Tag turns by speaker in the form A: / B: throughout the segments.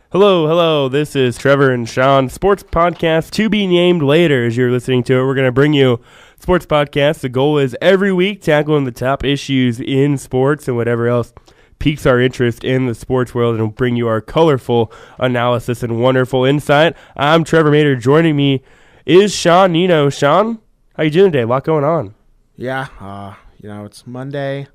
A: Hello. This is Trevor and Sean, sports podcast to be named later. As you're listening to it, we're going to bring you sports podcast. The goal is every week tackling the top issues in sports and whatever else piques our interest in the sports world, and we'll bring you our colorful analysis and wonderful insight. I'm Trevor Mater. Joining me is Sean Nino. Sean, how you doing today? A lot going on.
B: Yeah, it's Monday.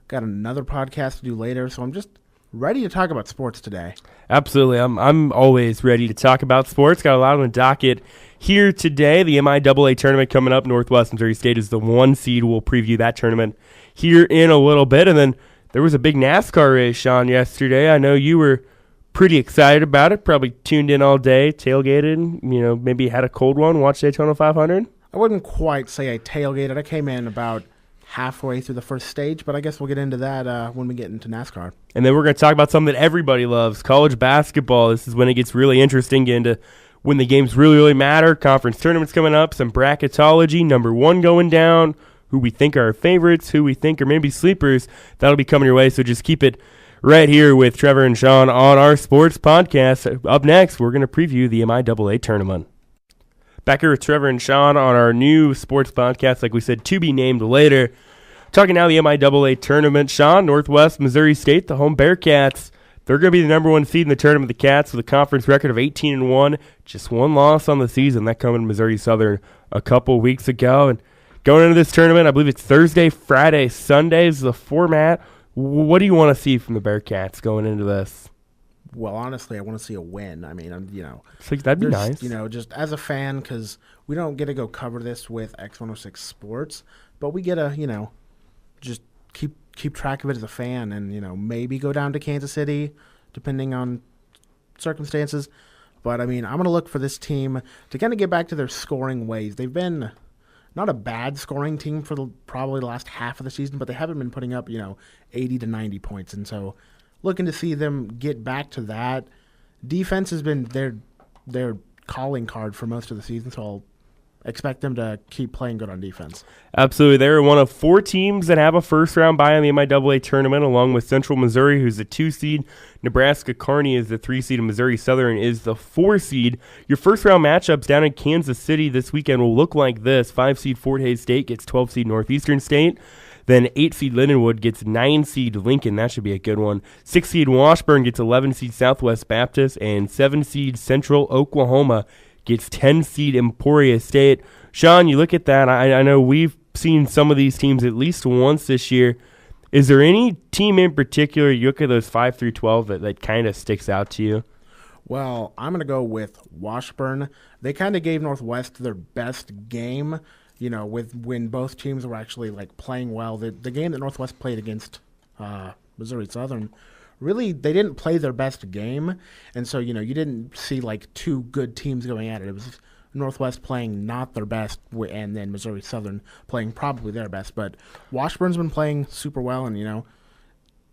B: Got another podcast to do later, so I'm just ready to talk about sports today.
A: Absolutely. I'm always ready to talk about sports. Got a lot on the docket here today. The MIAA tournament coming up. Northwest Missouri State is the 1 seed. We'll preview that tournament here in a little bit. And then there was a big NASCAR race, Sean, yesterday. I know you were pretty excited about it. Probably tuned in all day, tailgated, maybe had a cold one, watched Daytona 500.
B: I wouldn't quite say I tailgated. I came in about halfway through the first stage, but I guess we'll get into that when we get into NASCAR.
A: And then we're going to talk about something that everybody loves, college basketball. This is when it gets really interesting, get into when the games really matter. Conference tournaments coming up, some bracketology, number one going down, who we think are our favorites, who we think are maybe sleepers. That'll be coming your way, so just keep it right here with Trevor and Sean on our sports podcast. Up next, we're going to preview the MIAA tournament. Back here with Trevor and Sean on our new sports podcast, like we said, to be named later. Talking now the MIAA tournament. Sean, Northwest Missouri State, the home Bearcats. They're going to be the number one seed in the tournament. The Cats with a conference record of 18-1. Just one loss on the season. That coming to Missouri Southern a couple weeks ago. And going into this tournament, I believe it's Thursday, Friday, Sunday is the format. What do you want to see from the Bearcats going into this?
B: Well, honestly, I want to see a win. I mean,
A: that'd be nice.
B: Just as a fan, because we don't get to go cover this with X106 Sports, but we get to, just keep track of it as a fan and, maybe go down to Kansas City, depending on circumstances. But, I'm going to look for this team to kind of get back to their scoring ways. They've been not a bad scoring team for probably the last half of the season, but they haven't been putting up, 80 to 90 points. And so looking to see them get back to that. Defense has been their calling card for most of the season, so I'll expect them to keep playing good on defense.
A: Absolutely. They're one of 4 teams that have a first-round bye in the MIAA tournament, along with Central Missouri, who's the 2 seed. Nebraska Kearney is the 3 seed, and Missouri Southern is the 4 seed. Your first-round matchups down in Kansas City this weekend will look like this. 5 seed Fort Hays State gets 12 seed Northeastern State. Then 8 seed Lindenwood gets 9 seed Lincoln. That should be a good one. 6 seed Washburn gets 11 seed Southwest Baptist. And 7 seed Central Oklahoma gets 10 seed Emporia State. Sean, you look at that. I know we've seen some of these teams at least once this year. Is there any team in particular, you look at those 5 through 12, that kind of sticks out to you?
B: Well, I'm going to go with Washburn. They kind of gave Northwest their best game, with when both teams were actually playing well. The game that Northwest played against Missouri Southern, really they didn't play their best game, and so you didn't see 2 good teams going at it. It was Northwest playing not their best, and then Missouri Southern playing probably their best. But Washburn's been playing super well, and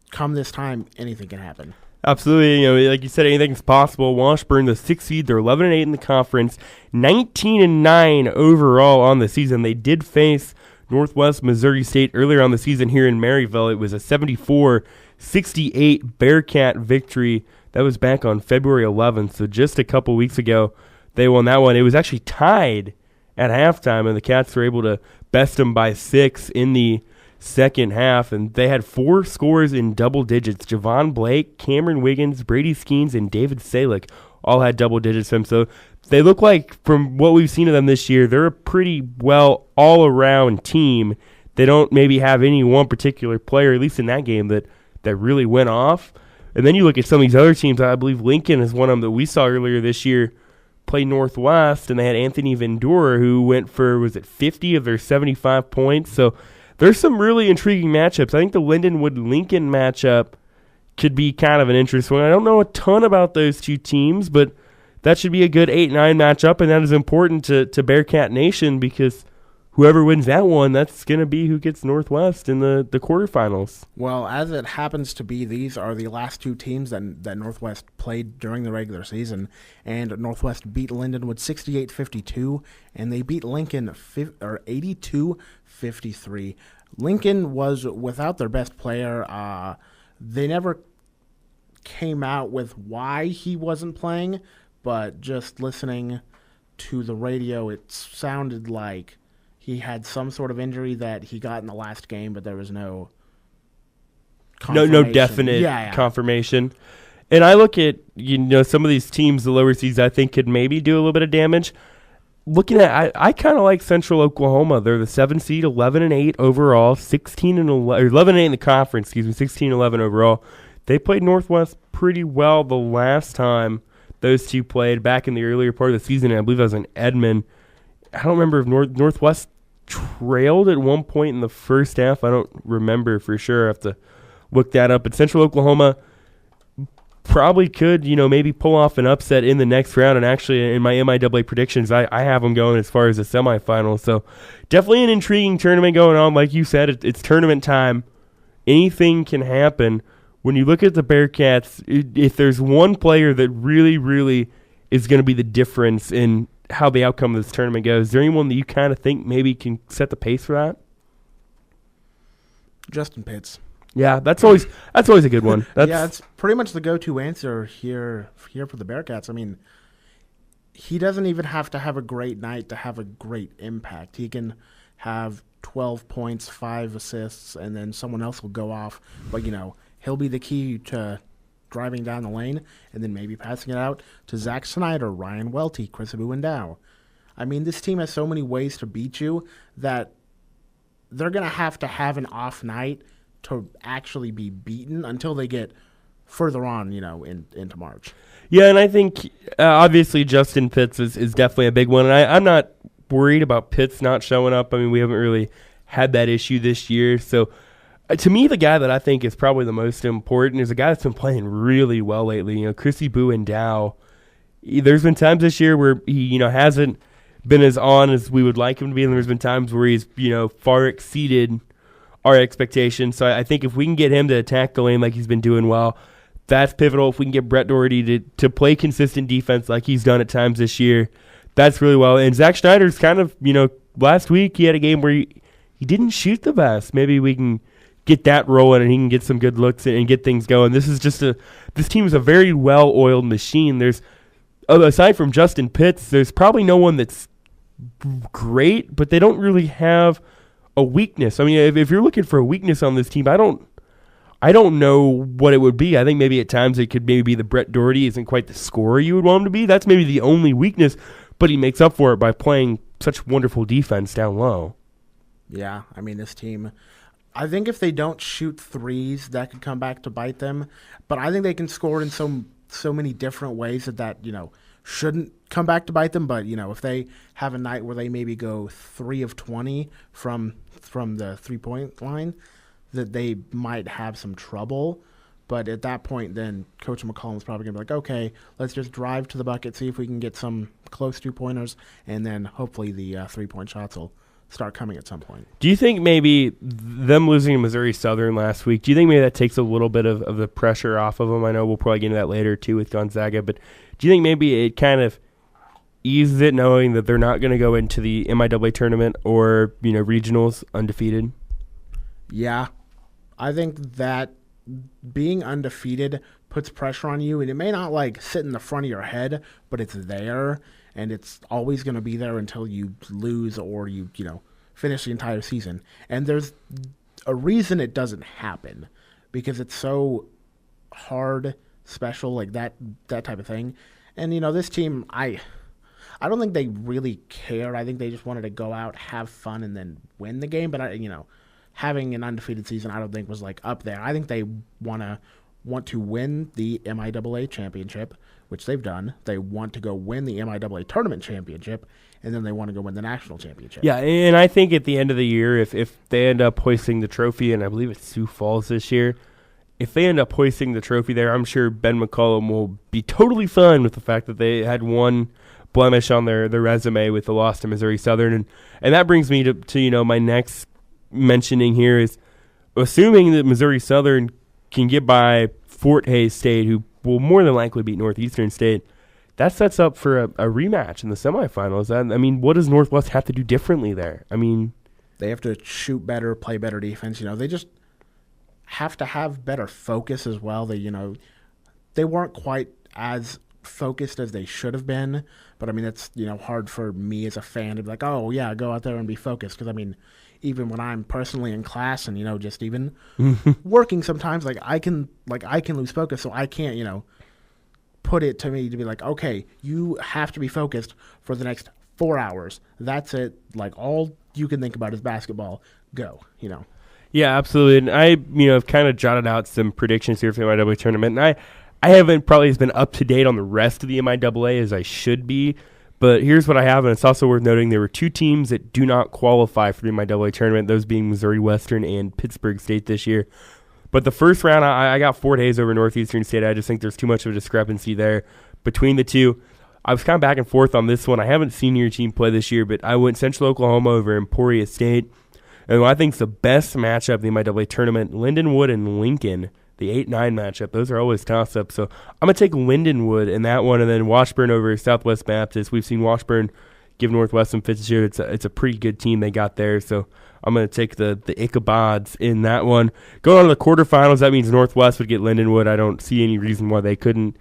B: come this time, anything can happen.
A: Absolutely, like you said, anything's possible. Washburn, the 6th seed, they're 11-8 in the conference, 19-9 overall on the season. They did face Northwest Missouri State earlier on the season here in Maryville. It was a 74-68 Bearcat victory. That was back on February 11th, so just a couple weeks ago they won that one. It was actually tied at halftime, and the Cats were able to best them by 6 in the second half, and they had 4 scores in double digits. Javon Blake, Cameron Wiggins, Brady Skeens, and David Salick all had double digits them. So they look like, from what we've seen of them this year, they're a pretty well all-around team. They don't maybe have any one particular player, at least in that game, that really went off. And then you look at some of these other teams. I believe Lincoln is one of them that we saw earlier this year play Northwest, and they had Anthony Vendura, who went for, 50 of their 75 points. So there's some really intriguing matchups. I think the Lindenwood-Lincoln matchup could be kind of an interesting one. I don't know a ton about those 2 teams, but that should be a good 8-9 matchup, and that is important to Bearcat Nation, because whoever wins that one, that's going to be who gets Northwest in the quarterfinals.
B: Well, as it happens to be, these are the last 2 teams that Northwest played during the regular season, and Northwest beat Lindenwood 68-52, and they beat Lincoln 82-53. Lincoln was without their best player. They never came out with why he wasn't playing, but just listening to the radio, it sounded like he had some sort of injury that he got in the last game, but there was no
A: no definite confirmation. And I look at, some of these teams, the lower seeds, I think could maybe do a little bit of damage. Looking at, I kind of like Central Oklahoma. They're the 7 seed, 11-8 overall, 11-8 in the conference. 16-11 overall. They played Northwest pretty well the last time those two played back in the earlier part of the season. I believe that was in Edmond. I don't remember if Northwest trailed at one point in the first half. I don't remember for sure. I have to look that up. But Central Oklahoma probably could, maybe pull off an upset in the next round. And actually, in my MIAA predictions, I have them going as far as the semifinals. So definitely an intriguing tournament going on. Like you said, it's tournament time. Anything can happen. When you look at the Bearcats, if there's one player that really, really is going to be the difference in how the outcome of this tournament goes, is there anyone that you kind of think maybe can set the pace for that?
B: Justin Pitts.
A: Yeah, that's always a good one.
B: It's pretty much the go-to answer here for the Bearcats. I mean, he doesn't even have to have a great night to have a great impact. He can have 12 points, 5 assists, and then someone else will go off. But, he'll be the key to driving down the lane and then maybe passing it out to Zach Snyder, Ryan Welty, Chris Abu-Endow. I mean, this team has so many ways to beat you that they're going to have an off night to actually be beaten until they get further on, into March.
A: Yeah, and I think obviously Justin Pitts is definitely a big one. And I'm not worried about Pitts not showing up. I mean, we haven't really had that issue this year. So to me, the guy that I think is probably the most important is a guy that's been playing really well lately. Chris Abu-Endow. There's been times this year where he, hasn't been as on as we would like him to be, and there's been times where he's, far exceeded our expectations. So I think if we can get him to attack the lane like he's been doing well, that's pivotal. If we can get Brett Doherty to play consistent defense like he's done at times this year, that's really well. And Zach Schneider's kind of, last week he had a game where he didn't shoot the best. Maybe we can get that rolling and he can get some good looks and get things going. This team is a very well-oiled machine. There's, aside from Justin Pitts, there's probably no one that's great, but they don't really have a weakness. I mean, if you're looking for a weakness on this team, I don't know what it would be. I think maybe at times it could maybe be the Brett Doherty isn't quite the scorer you would want him to be. That's maybe the only weakness, but he makes up for it by playing such wonderful defense down low.
B: Yeah, I mean, this team, I think if they don't shoot threes, that could come back to bite them. But I think they can score in so many different ways that shouldn't come back to bite them. But, if they have a night where they maybe go 3 of 20 from the three-point line, that they might have some trouble. But at that point, then Coach McCollum's probably going to be like, okay, let's just drive to the bucket, see if we can get some close two-pointers, and then hopefully the three-point shots will start coming at some point.
A: Do you think maybe them losing to Missouri Southern last week, do you think maybe that takes a little bit of the pressure off of them? I know we'll probably get into that later, too, with Gonzaga, but do you think maybe it kind of eases it knowing that they're not going to go into the MIAA tournament or, regionals undefeated?
B: Yeah. I think that being undefeated puts pressure on you, and it may not sit in the front of your head, but it's there, and it's always going to be there until you lose or you finish the entire season. And there's a reason it doesn't happen, because it's so hard, special, like that type of thing. And this team, I don't think they really cared. I think they just wanted to go out, have fun, and then win the game. But having an undefeated season, I don't think was up there. I think they want to win the MIAA championship, which they've done. They want to go win the MIAA tournament championship, and then they want to go win the national championship.
A: Yeah, and I think at the end of the year, if they end up hoisting the trophy, and I believe it's Sioux Falls this year, if they end up hoisting the trophy there, I'm sure Ben McCollum will be totally fine with the fact that they had one blemish on their resume with the loss to Missouri Southern. And that brings me to my next mentioning here is, assuming that Missouri Southern can get by Fort Hays State, who will more than likely beat Northeastern State, that sets up for a rematch in the semifinals. I mean, what does Northwest have to do differently there? I mean,
B: they have to shoot better, play better defense. They just have to have better focus as well. They, they weren't quite as focused as they should have been. But I mean, it's hard for me as a fan to be like, oh yeah, go out there and be focused. Because I mean, even when I'm personally in class and just even working sometimes, I can lose focus, so I can't put it to me to be like, okay, you have to be focused for the next 4 hours. That's it. Like all you can think about is basketball. Go.
A: Yeah, absolutely. And I, have kind of jotted out some predictions here for the MIAA tournament. And I haven't probably been up to date on the rest of the MIAA as I should be. But here's what I have, and it's also worth noting there were 2 teams that do not qualify for the MIAA tournament, those being Missouri Western and Pittsburgh State this year. But the first round, I got Fort Hays over Northeastern State. I just think there's too much of a discrepancy there between the two. I was kind of back and forth on this one. I haven't seen your team play this year, but I went Central Oklahoma over Emporia State. And what I think is the best matchup in the MIAA tournament, Lindenwood and Lincoln, the 8-9 matchup. Those are always toss-ups. So I'm going to take Lindenwood in that one, and then Washburn over Southwest Baptist. We've seen Washburn give Northwest some fits this year. It's a pretty good team they got there. So I'm going to take the Ichabods in that one. Going on to the quarterfinals, that means Northwest would get Lindenwood. I don't see any reason why they couldn't,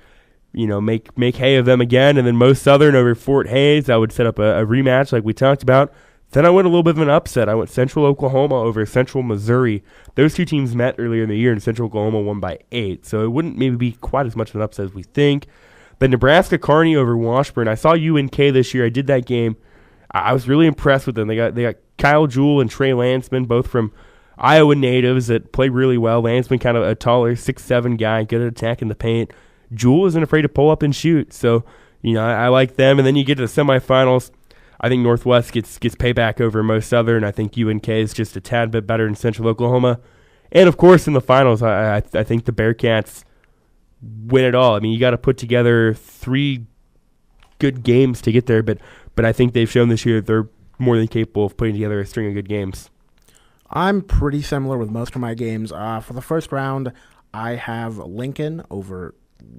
A: make hay of them again. And then Most Southern over Fort Hays. That would set up a rematch like we talked about. Then I went a little bit of an upset. I went Central Oklahoma over Central Missouri. Those 2 teams met earlier in the year, and Central Oklahoma won by 8. So it wouldn't maybe be quite as much of an upset as we think. But Nebraska Kearney over Washburn. I saw UNK this year. I did that game. I was really impressed with them. They got Kyle Jewell and Trey Lansman, both from Iowa natives that play really well. Lansman kind of a taller 6'7" guy, good at attacking the paint. Jewell isn't afraid to pull up and shoot. So, I like them. And then you get to the semifinals. I think Northwest gets payback over Most Southern. I think UNK is just a tad bit better than Central Oklahoma. And, of course, in the finals, I think the Bearcats win it all. I mean, you got to put together 3 good games to get there, but I think they've shown this year that they're more than capable of putting together a string of good games.
B: I'm pretty similar with most of my games. For the first round, I have Lincoln over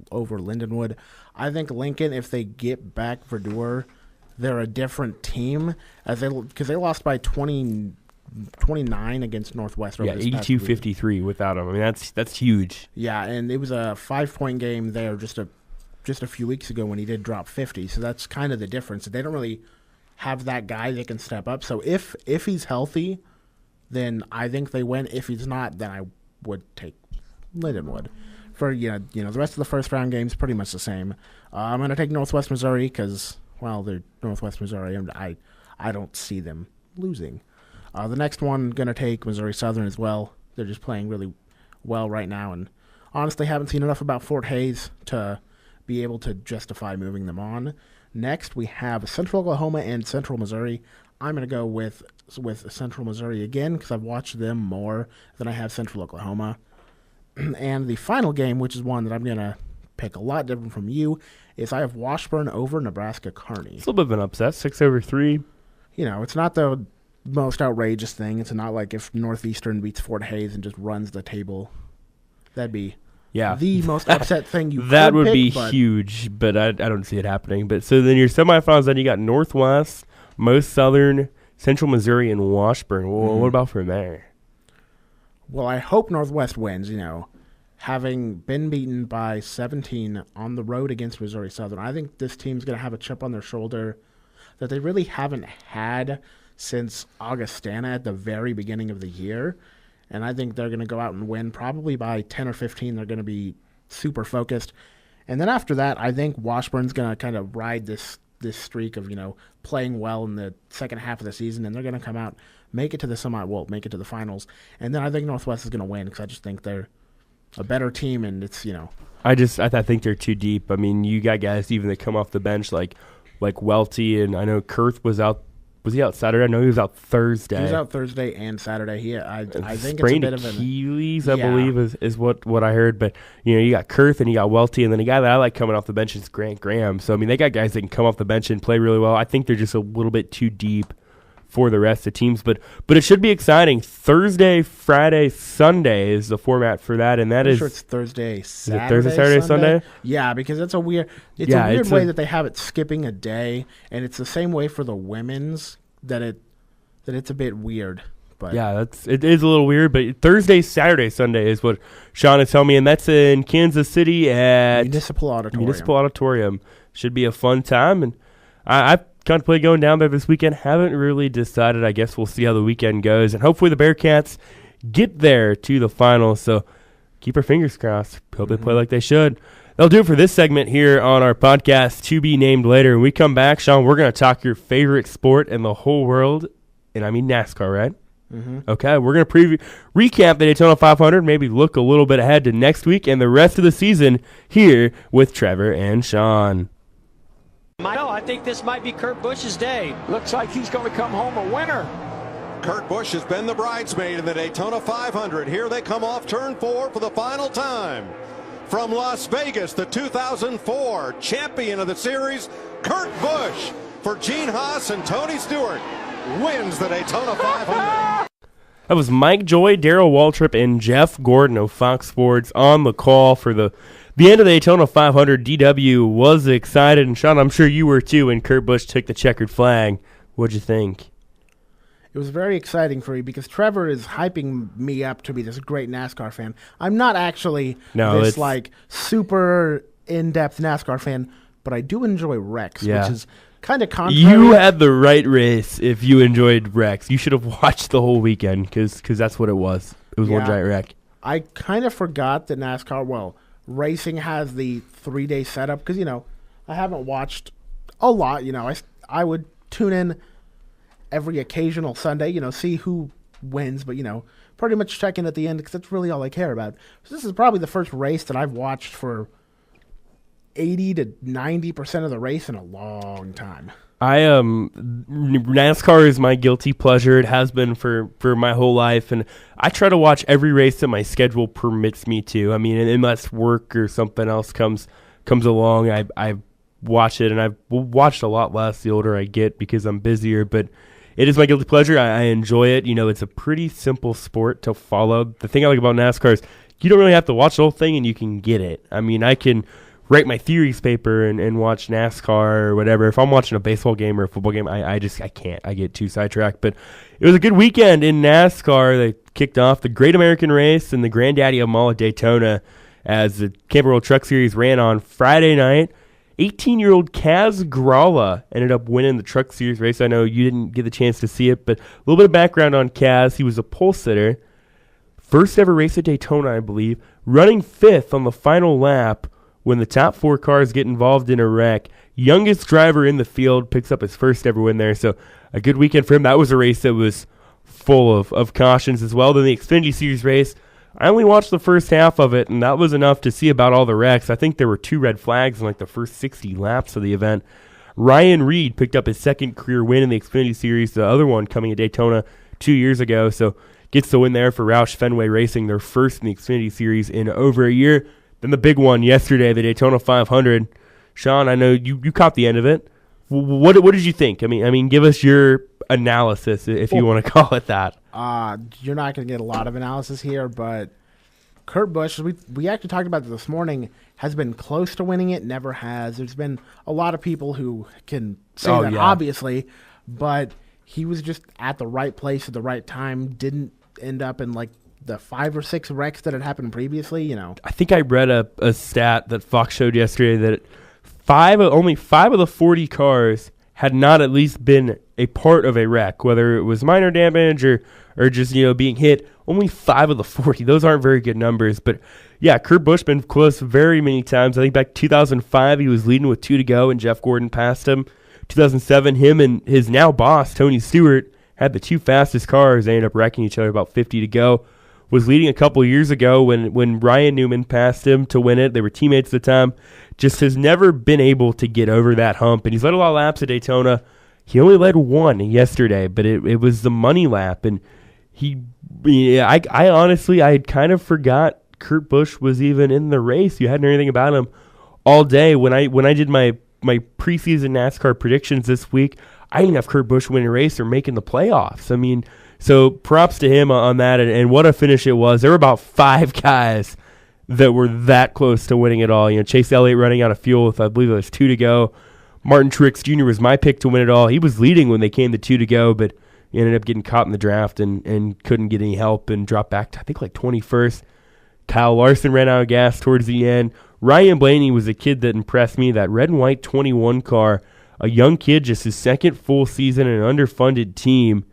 B: Lindenwood. I think Lincoln, if they get back Verdure, they're a different team because they lost by 29 against Northwest.
A: Yeah, 82-53 without them. I mean, that's huge.
B: Yeah, and it was a 5-point game there just a few weeks ago when he did drop 50. So that's kind of the difference. They don't really have that guy that can step up. So if he's healthy, then I think they win. If he's not, then I would take Lindenwood. For the rest of the first round games, pretty much the same. I'm going to take Northwest Missouri because, well, they're Northwest Missouri, and I don't see them losing. The next one, going to take Missouri Southern as well. They're just playing really well right now, and honestly haven't seen enough about Fort Hays to be able to justify moving them on. Next, we have Central Oklahoma and Central Missouri. I'm going to go with Central Missouri again because I've watched them more than I have Central Oklahoma. And the final game, which is one that I'm going to pick a lot different from you, is I have Washburn over Nebraska Kearney.
A: It's a little bit of an upset, 6-3.
B: It's not the most outrageous thing. It's not like if Northeastern beats Fort Hays and just runs the table. That'd be the most upset thing you
A: that
B: could
A: would
B: pick,
A: be huge, but I don't see it happening. But so then your semifinals, then you got Northwest, Most Southern, Central Missouri, and Washburn. Well, what about from there?
B: Well, I hope Northwest wins, having been beaten by 17 on the road against Missouri Southern. I think this team's going to have a chip on their shoulder that they really haven't had since Augustana at the very beginning of the year. And I think they're going to go out and win probably by 10 or 15. They're going to be super focused. And then after that, I think Washburn's going to kind of ride this streak of, playing well in the second half of the season, and they're going to come out, make it to the make it to the finals. And then I think Northwest is going to win because I just think they're a better team, and it's,
A: I think they're too deep. I mean, you got guys even that come off the bench like Welty, and I know Kurth was out. Was he out Saturday? I know he was out Thursday.
B: He was out Thursday and Saturday. I think it's a bit of an
A: Achilles, I believe, is what I heard. But you got Kurth and you got Welty, and then a guy that I like coming off the bench is Grant Graham. So I mean, they got guys that can come off the bench and play really well. I think they're just a little bit too deep for the rest of the teams, but it should be exciting. Thursday, Friday, Sunday is the format for that, and that is.
B: Sure, it's Thursday, Saturday,
A: Thursday, Saturday, Sunday.
B: Yeah, because it's a weird way that they have it skipping a day, and it's the same way for the women's that it's a bit weird But
A: yeah, it is a little weird. But Thursday, Saturday, Sunday is what Sean is telling me, and that's in Kansas City at
B: Municipal
A: Auditorium. Should be a fun time, and I've contemplated going down there this weekend. Haven't really decided. I guess we'll see how the weekend goes, and hopefully the Bearcats get there to the finals. So keep our fingers crossed. Hope they play like they should. That'll do it for this segment here on our podcast, To Be Named Later. When we come back, Sean, we're going to talk your favorite sport in the whole world, and I mean NASCAR, right?
B: Mm-hmm.
A: Okay, we're going to recap the Daytona 500, maybe look a little bit ahead to next week and the rest of the season here with Trevor and Sean.
C: No, I think this might be Kurt Busch's day.
D: Looks like he's going to come home a winner.
E: Kurt Busch has been the bridesmaid in the Daytona 500. Here they come off turn 4 for the final time. From Las Vegas, the 2004 champion of the series, Kurt Busch, for Gene Haas and Tony Stewart, wins the Daytona 500.
A: That was Mike Joy, Darrell Waltrip, and Jeff Gordon of Fox Sports on the call for the end of the Daytona 500. DW was excited, and Sean, I'm sure you were too when Kurt Busch took the checkered flag. What'd you think?
B: It was very exciting for me because Trevor is hyping me up to be this great NASCAR fan. I'm not actually this super in-depth NASCAR fan, but I do enjoy Rex, which is kind of contrary.
A: You had the right race if you enjoyed Rex. You should have watched the whole weekend because that's what it was. It was one giant wreck.
B: I kind of forgot that NASCAR, racing has the 3-day setup because, I haven't watched a lot. I would tune in every occasional Sunday, see who wins, but, pretty much check in at the end because that's really all I care about. So this is probably the first race that I've watched for 80 to 90% of the race in a long time.
A: NASCAR is my guilty pleasure. It has been for my whole life, and I try to watch every race that my schedule permits me to. I mean, unless work or something else comes along, I watch it, and I've watched a lot less the older I get because I'm busier, but it is my guilty pleasure. I enjoy it. It's a pretty simple sport to follow. The thing I like about NASCAR is you don't really have to watch the whole thing, and you can get it. I mean, I can write my theories paper and watch NASCAR or whatever. If I'm watching a baseball game or a football game, I can't. I get too sidetracked. But it was a good weekend in NASCAR. They kicked off the Great American Race and the Granddaddy of them all at Daytona as the Camping World Truck Series ran on Friday night. 18-year-old Kaz Gralla ended up winning the Truck Series race. I know you didn't get the chance to see it, but a little bit of background on Kaz. He was a pole sitter. First ever race at Daytona, I believe. Running 5th on the final lap when the top 4 cars get involved in a wreck. Youngest driver in the field picks up his first ever win there. So a good weekend for him. That was a race that was full of cautions as well. Then the Xfinity Series race, I only watched the first half of it, and that was enough to see about all the wrecks. I think there were 2 red flags in the first 60 laps of the event. Ryan Reed picked up his second career win in the Xfinity Series, the other one coming at Daytona 2 years ago. So gets the win there for Roush Fenway Racing, their first in the Xfinity Series in over a year. Then the big one yesterday, the Daytona 500. Sean, I know you caught the end of it. What did you think? I mean, give us your analysis if you want to call it that.
B: You're not going to get a lot of analysis here, but Kurt Busch, we actually talked about this morning, has been close to winning it, never has. There's been a lot of people who can say that, obviously, but he was just at the right place at the right time, didn't end up in the 5 or 6 wrecks that had happened previously, I
A: think I read a stat that Fox showed yesterday that only 5 of the 40 cars had not at least been a part of a wreck, whether it was minor damage or just, being hit. Only 5 of the 40. Those aren't very good numbers. But, yeah, Kurt Busch been close very many times. I think back 2005, he was leading with 2 to go, and Jeff Gordon passed him. 2007, him and his now boss, Tony Stewart, had the 2 fastest cars. They ended up wrecking each other about 50 to go. Was leading a couple years ago when Ryan Newman passed him to win it. They were teammates at the time. Just has never been able to get over that hump. And he's led a lot of laps at Daytona. He only led 1 yesterday, but it was the money lap. And I honestly, I had kind of forgot Kurt Busch was even in the race. You hadn't heard anything about him all day. When I did my preseason NASCAR predictions this week, I didn't have Kurt Busch winning a race or making the playoffs. I mean, so props to him on that, and what a finish it was. There were about 5 guys that were that close to winning it all. Chase Elliott running out of fuel with, I believe it was 2 to go. Martin Truex Jr. was my pick to win it all. He was leading when they came to 2 to go, but He ended up getting caught in the draft and couldn't get any help and dropped back to, I think, like 21st. Kyle Larson ran out of gas towards the end. Ryan Blaney was a kid that impressed me, that red and white 21 car. A young kid, just his second full season in an underfunded team.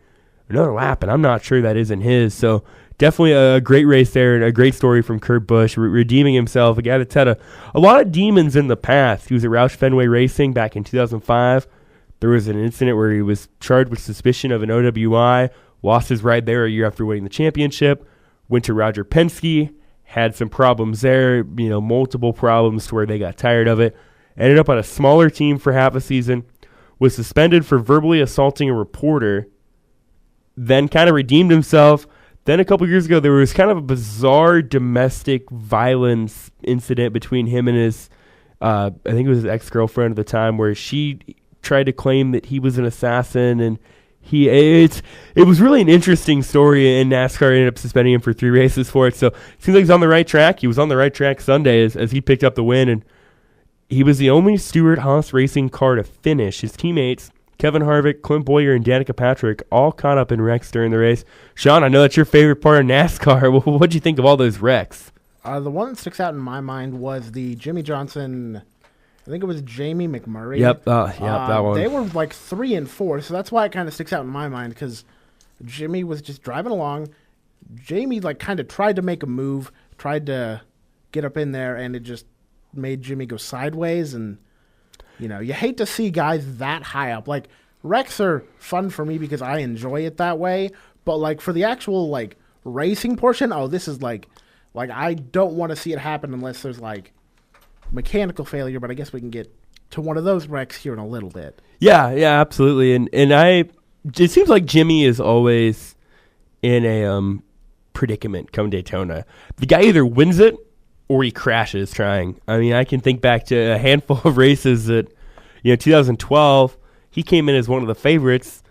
A: Another lap, and I'm not sure that isn't his. So definitely a great race there and a great story from Kurt Busch, redeeming himself. A guy that's had a lot of demons in the past. He was at Roush Fenway Racing back in 2005. There was an incident where he was charged with suspicion of an OWI, lost his ride there a year after winning the championship, went to Roger Penske, had some problems there, multiple problems to where they got tired of it. Ended up on a smaller team for half a season, was suspended for verbally assaulting a reporter, then kind of redeemed himself. Then a couple years ago, there was kind of a bizarre domestic violence incident between him and his, I think it was his ex-girlfriend at the time, where she tried to claim that he was an assassin, and it was really an interesting story, and NASCAR ended up suspending him for 3 races for it. So it seems like he's on the right track. He was on the right track Sunday as he picked up the win, and he was the only Stewart-Haas racing car to finish. His teammates, Kevin Harvick, Clint Bowyer, and Danica Patrick, all caught up in wrecks during the race. Sean, I know that's your favorite part of NASCAR. What'd you think of all those wrecks?
B: The one that sticks out in my mind was the Jimmy Johnson, I think it was Jamie McMurray.
A: Yep, that one.
B: They were like 3 and 4, so that's why it kind of sticks out in my mind, because Jimmy was just driving along. Jamie kind of tried to make a move, tried to get up in there, and it just made Jimmy go sideways. And you hate to see guys that high up. Wrecks are fun for me because I enjoy it that way, but for the actual racing portion, this is I don't want to see it happen unless there's mechanical failure. But I guess we can get to one of those wrecks here in a little bit.
A: Yeah, absolutely. And it seems like Jimmy is always in a predicament come Daytona. The guy either wins it or he crashes trying. I mean, I can think back to a handful of races that, 2012, he came in as one of the favorites.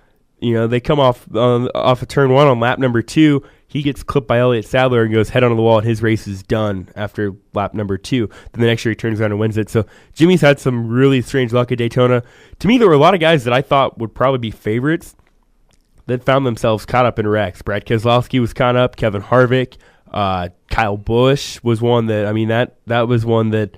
A: They come off of turn 1 on lap number 2. He gets clipped by Elliott Sadler and goes head on the wall, and his race is done after lap number 2. Then the next year he turns around and wins it. So Jimmy's had some really strange luck at Daytona. To me, there were a lot of guys that I thought would probably be favorites that found themselves caught up in wrecks. Brad Keselowski was caught up. Kevin Harvick. Kyle Busch was one that, that was one that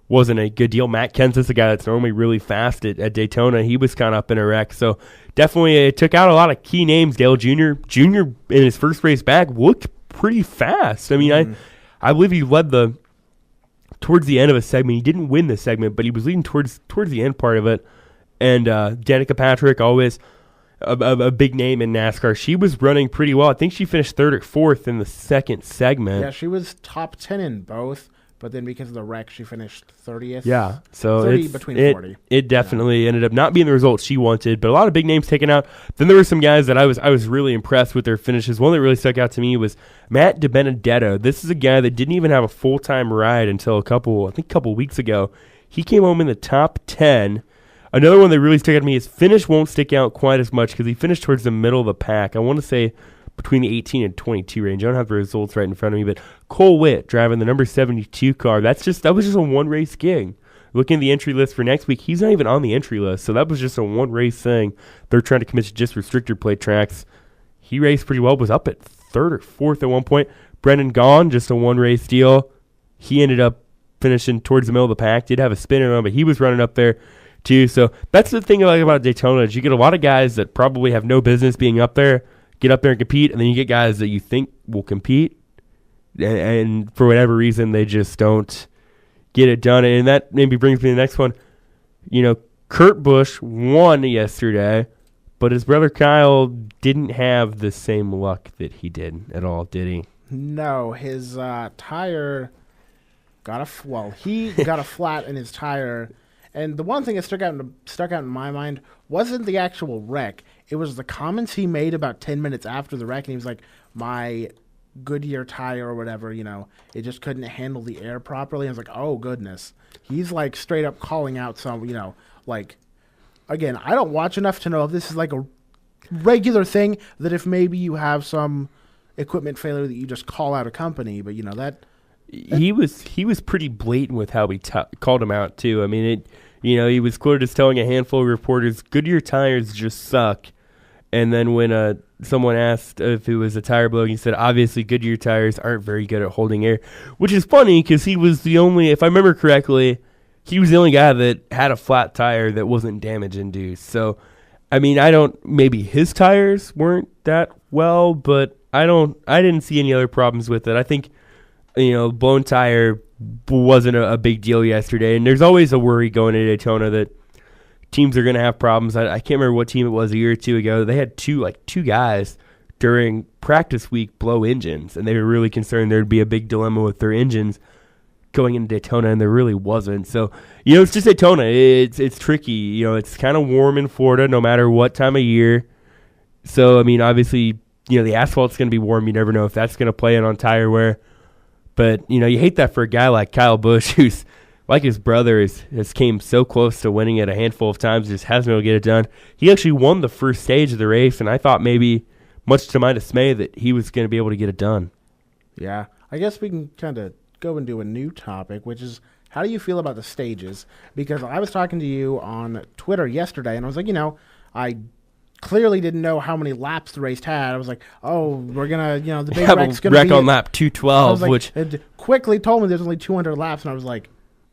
A: wasn't a good deal. Matt Kenseth's a guy that's normally really fast at Daytona. He was caught up in a wreck. So definitely it took out a lot of key names. Dale Jr. in his first race back looked pretty fast. I mean, I believe he led towards the end of a segment. He didn't win the segment, but he was leading towards the end part of it. And Danica Patrick, always a big name in NASCAR. She was running pretty well. I think she finished 3rd or 4th in the second segment.
B: Yeah, she was top 10 in both, but then because of the wreck, she finished 30th.
A: Yeah, so
B: 30 between 40.
A: It definitely ended up not being the result she wanted, but a lot of big names taken out. Then there were some guys that I was really impressed with their finishes. One that really stuck out to me was Matt DiBenedetto. This is a guy that didn't even have a full-time ride until a couple weeks ago. He came home in the top 10. Another one that really stuck out to me is finish won't stick out quite as much because he finished towards the middle of the pack. I want to say between the 18 and 22 range. I don't have the results right in front of me, but Cole Witt driving the number 72 car. That was just a one-race gig. Looking at the entry list for next week, he's not even on the entry list, so that was just a one-race thing. They're trying to commit to just restrictor plate tracks. He raced pretty well, was up at 3rd or 4th at one point. Brendan Gaughan, just a one-race deal. He ended up finishing towards the middle of the pack. Did have a spinner on, but he was running up there too. So that's the thing I like about Daytona is you get a lot of guys that probably have no business being up there, get up there and compete, and then you get guys that you think will compete, and for whatever reason they just don't get it done. And that maybe brings me to the next one. Kurt Busch won yesterday, but his brother Kyle didn't have the same luck that he did at all, did he?
B: No, his tire he got a flat in his tire. And the one thing that stuck out in my mind wasn't the actual wreck. It was the comments he made about 10 minutes after the wreck. And he was like, my Goodyear tire or whatever, it just couldn't handle the air properly. I was like, oh, goodness. He's straight up calling out some, again, I don't watch enough to know if this is a regular thing that if maybe you have some equipment failure that you just call out a company. But, that
A: he was pretty blatant with how he called him out, too. I mean, he was quoted as telling a handful of reporters, Goodyear tires just suck. And then when someone asked if it was a tire blow, he said, obviously Goodyear tires aren't very good at holding air, which is funny because he was the only, if I remember correctly, he was the only guy that had a flat tire that wasn't damage induced. So, I mean, maybe his tires weren't that well, but I didn't see any other problems with it. I think, blown tire wasn't a big deal yesterday. And there's always a worry going to Daytona that teams are going to have problems. I can't remember what team it was a year or two ago. They had two guys during practice week blow engines, and they were really concerned there'd be a big dilemma with their engines going into Daytona, and there really wasn't. So, it's just Daytona. It's tricky. It's kind of warm in Florida no matter what time of year. So, I mean, obviously, the asphalt's going to be warm. You never know if that's going to play in on tire wear. But, you hate that for a guy like Kyle Busch, who's like his brother has came so close to winning it a handful of times, just hasn't been able to get it done. He actually won the first stage of the race, and I thought maybe, much to my dismay, that he was going to be able to get it done.
B: Yeah, I guess we can kind of go into a new topic, which is how do you feel about the stages? Because I was talking to you on Twitter yesterday, and I was like, I clearly didn't know how many laps the race had. I was like, oh, we're going to, the big wreck's going to be
A: on lap 212, which
B: it quickly told me there's only 200 laps, and I was like,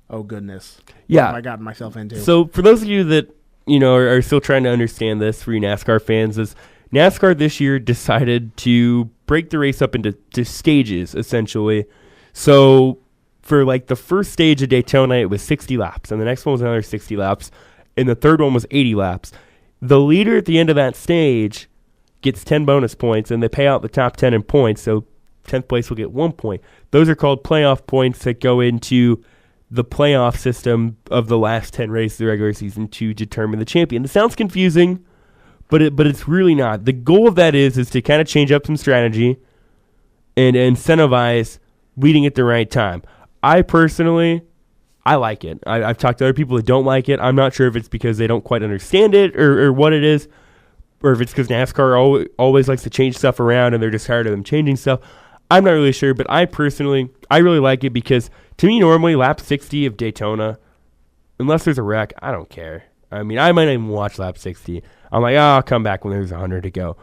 B: oh, goodness.
A: Yeah.
B: What have I gotten myself into?
A: So for those of you that, are still trying to understand this, for you NASCAR fans, is NASCAR this year decided to break the race up into stages, essentially. So for like the first stage of Daytona, it was 60 laps, and the next one was another 60 laps, and the third one was 80 laps. The leader at the end of that stage gets 10 bonus points, and they pay out the top 10 in points, so 10th place will get 1 point. Those are called playoff points that go into the playoff system of the last 10 races of the regular season to determine the champion. It sounds confusing, but it's really not. The goal of that is to kind of change up some strategy and incentivize leading at the right time. I personally like it. I've talked to other people that don't like it. I'm not sure if it's because they don't quite understand it or what it is, or if it's because NASCAR always likes to change stuff around and they're just tired of them changing stuff. I'm not really sure, but I really like it because to me, normally lap 60 of Daytona, unless there's a wreck, I don't care. I mean, I might not even watch lap 60. I'm like, I'll come back when there's 100 to go.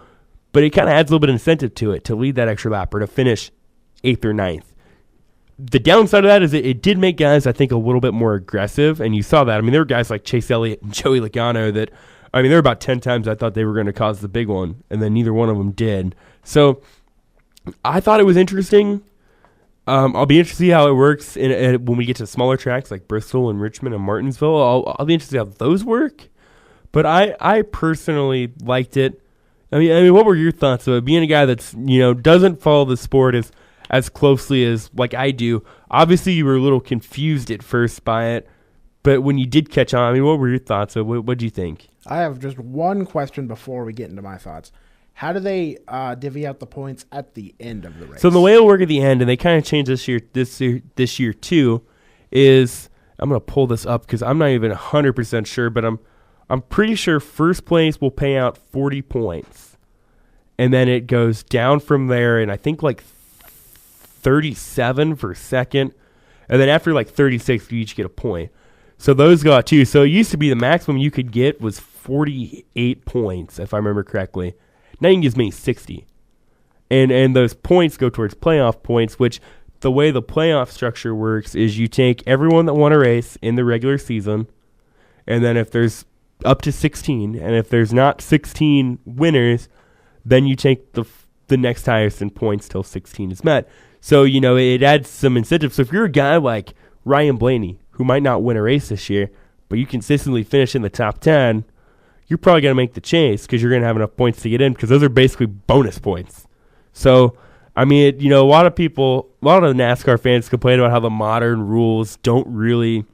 A: But it kind of adds a little bit of incentive to it to lead that extra lap or to finish 8th or 9th. The downside of that is it did make guys, I think, a little bit more aggressive, and you saw that. I mean, there were guys like Chase Elliott and Joey Logano that, I mean, there were about 10 times I thought they were going to cause the big one, and then neither one of them did. So I thought it was interesting. I'll be interested to see how it works when we get to smaller tracks like Bristol and Richmond and Martinsville. I'll be interested to see how those work. But I personally liked it. I mean, what were your thoughts of it? Being a guy that's, doesn't follow the sport as closely as like I do. Obviously, you were a little confused at first by it, but when you did catch on, I mean, what were your thoughts of it? What did you think?
B: I have just one question before we get into my thoughts. How do they divvy out the points at the end of the race?
A: So the way it'll work at the end, and they kind of changed this year too, is I'm going to pull this up because I'm not even 100% sure, but I'm pretty sure first place will pay out 40 points, and then it goes down from there, and I think like 37 for second, and then after like 36, you each get a point. So those go out too. So it used to be the maximum you could get was 48 points, if I remember correctly. Now you can get as many 60. And those points go towards playoff points, which the way the playoff structure works is you take everyone that won a race in the regular season, and then if there's up to 16, and if there's not 16 winners, then you take the next highest in points till 16 is met. So, it adds some incentive. So if you're a guy like Ryan Blaney, who might not win a race this year, but you consistently finish in the top 10, you're probably going to make the chase because you're going to have enough points to get in because those are basically bonus points. So, I mean, a lot of the NASCAR fans complain about how the modern rules don't really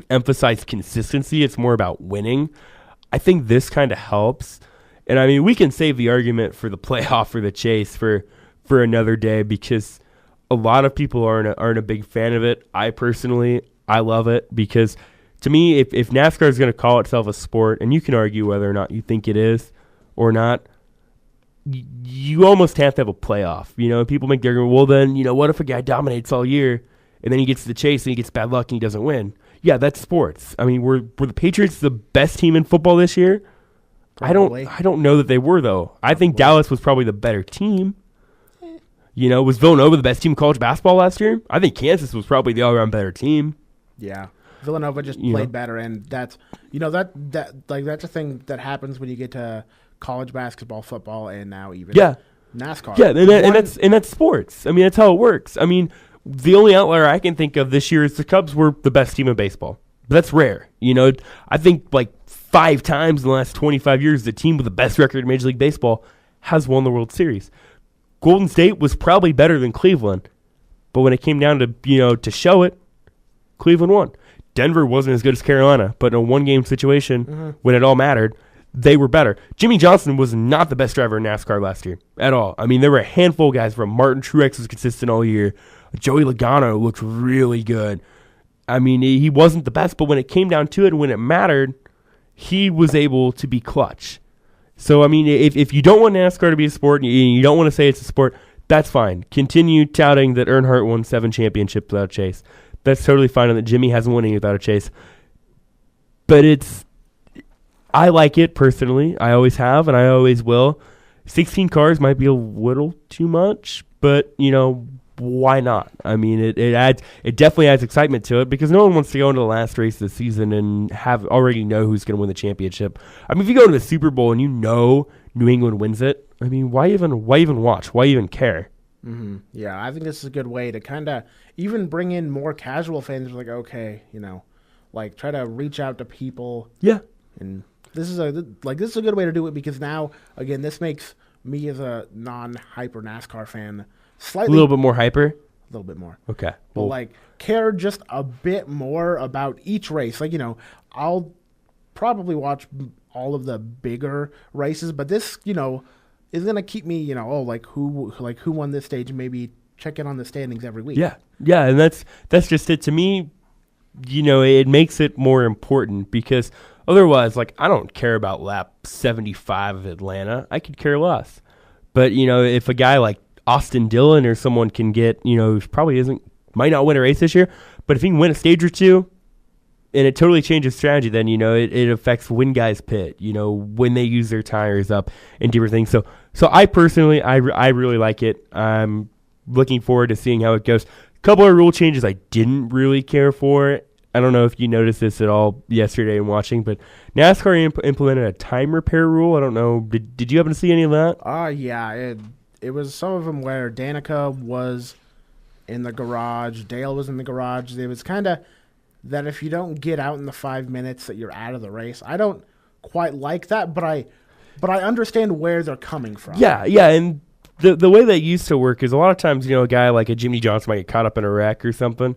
A: emphasize consistency. It's more about winning. I think this kind of helps. And, I mean, we can save the argument for the playoff or the chase for another day because a lot of people aren't a big fan of it. I love it because to me, if NASCAR is going to call itself a sport, and you can argue whether or not you think it is or not, you almost have to have a playoff. People make the argument, well, then, what if a guy dominates all year and then he gets to the chase and he gets bad luck and he doesn't win? Yeah, that's sports. I mean, were the Patriots the best team in football this year?
B: Probably.
A: I don't know that they were, though. I think Dallas was probably the better team. Was Villanova the best team in college basketball last year? I think Kansas was probably the all-around better team.
B: Yeah. Villanova just played better, and that's that's a thing that happens when you get to college basketball, football, and now even NASCAR.
A: Yeah, and that's sports. I mean, that's how it works. I mean, the only outlier I can think of this year is the Cubs were the best team in baseball. But that's rare. I think like 5 times in the last 25 years, the team with the best record in Major League Baseball has won the World Series. Golden State was probably better than Cleveland, but when it came down to to show it, Cleveland won. Denver wasn't as good as Carolina, but in a one-game situation, when it all mattered, they were better. Jimmy Johnson was not the best driver in NASCAR last year at all. I mean, there were a handful of guys. From Martin Truex was consistent all year. Joey Logano looked really good. I mean, he wasn't the best, but when it came down to it and when it mattered, he was able to be clutch. So, I mean, if you don't want NASCAR to be a sport and you don't want to say it's a sport, that's fine. Continue touting that Earnhardt won 7 championships without Chase. That's totally fine, and that Jimmy hasn't won any without a Chase. But I like it personally. I always have, and I always will. 16 cars might be a little too much, but, why not? I mean, it definitely adds excitement to it because no one wants to go into the last race of the season and already know who's going to win the championship. I mean, if you go to the Super Bowl and New England wins it, I mean, why even watch? Why even care?
B: Mm-hmm. Yeah, I think this is a good way to kind of even bring in more casual fans. Like, okay, like try to reach out to people.
A: Yeah,
B: and this is a good way to do it because now again, this makes me as a non-hyper NASCAR fan slightly
A: a little bit more hyper.
B: A little bit more.
A: Okay,
B: but care just a bit more about each race. I'll probably watch all of the bigger races, but this is gonna keep me, who won this stage, and maybe check in on the standings every week.
A: Yeah, and that's just it. To me, it makes it more important because otherwise, I don't care about lap 75 of Atlanta. I could care less. But if a guy like Austin Dillon or someone can get, who probably might not win a race this year, but if he can win a stage or two, and it totally changes strategy, then, it affects when guys pit, when they use their tires up and different things. So I personally, I really like it. I'm looking forward to seeing how it goes. A couple of rule changes I didn't really care for. I don't know if you noticed this at all yesterday in watching, but NASCAR implemented a time repair rule. I don't know. Did you happen to see any of that?
B: Yeah. It was some of them where Danica was in the garage, Dale was in the garage. It was kind of that if you don't get out in the 5 minutes that you're out of the race. I don't quite like that, but I understand where they're coming from.
A: Yeah, and the way that used to work is a lot of times, a guy like a Jimmy Johnson might get caught up in a wreck or something,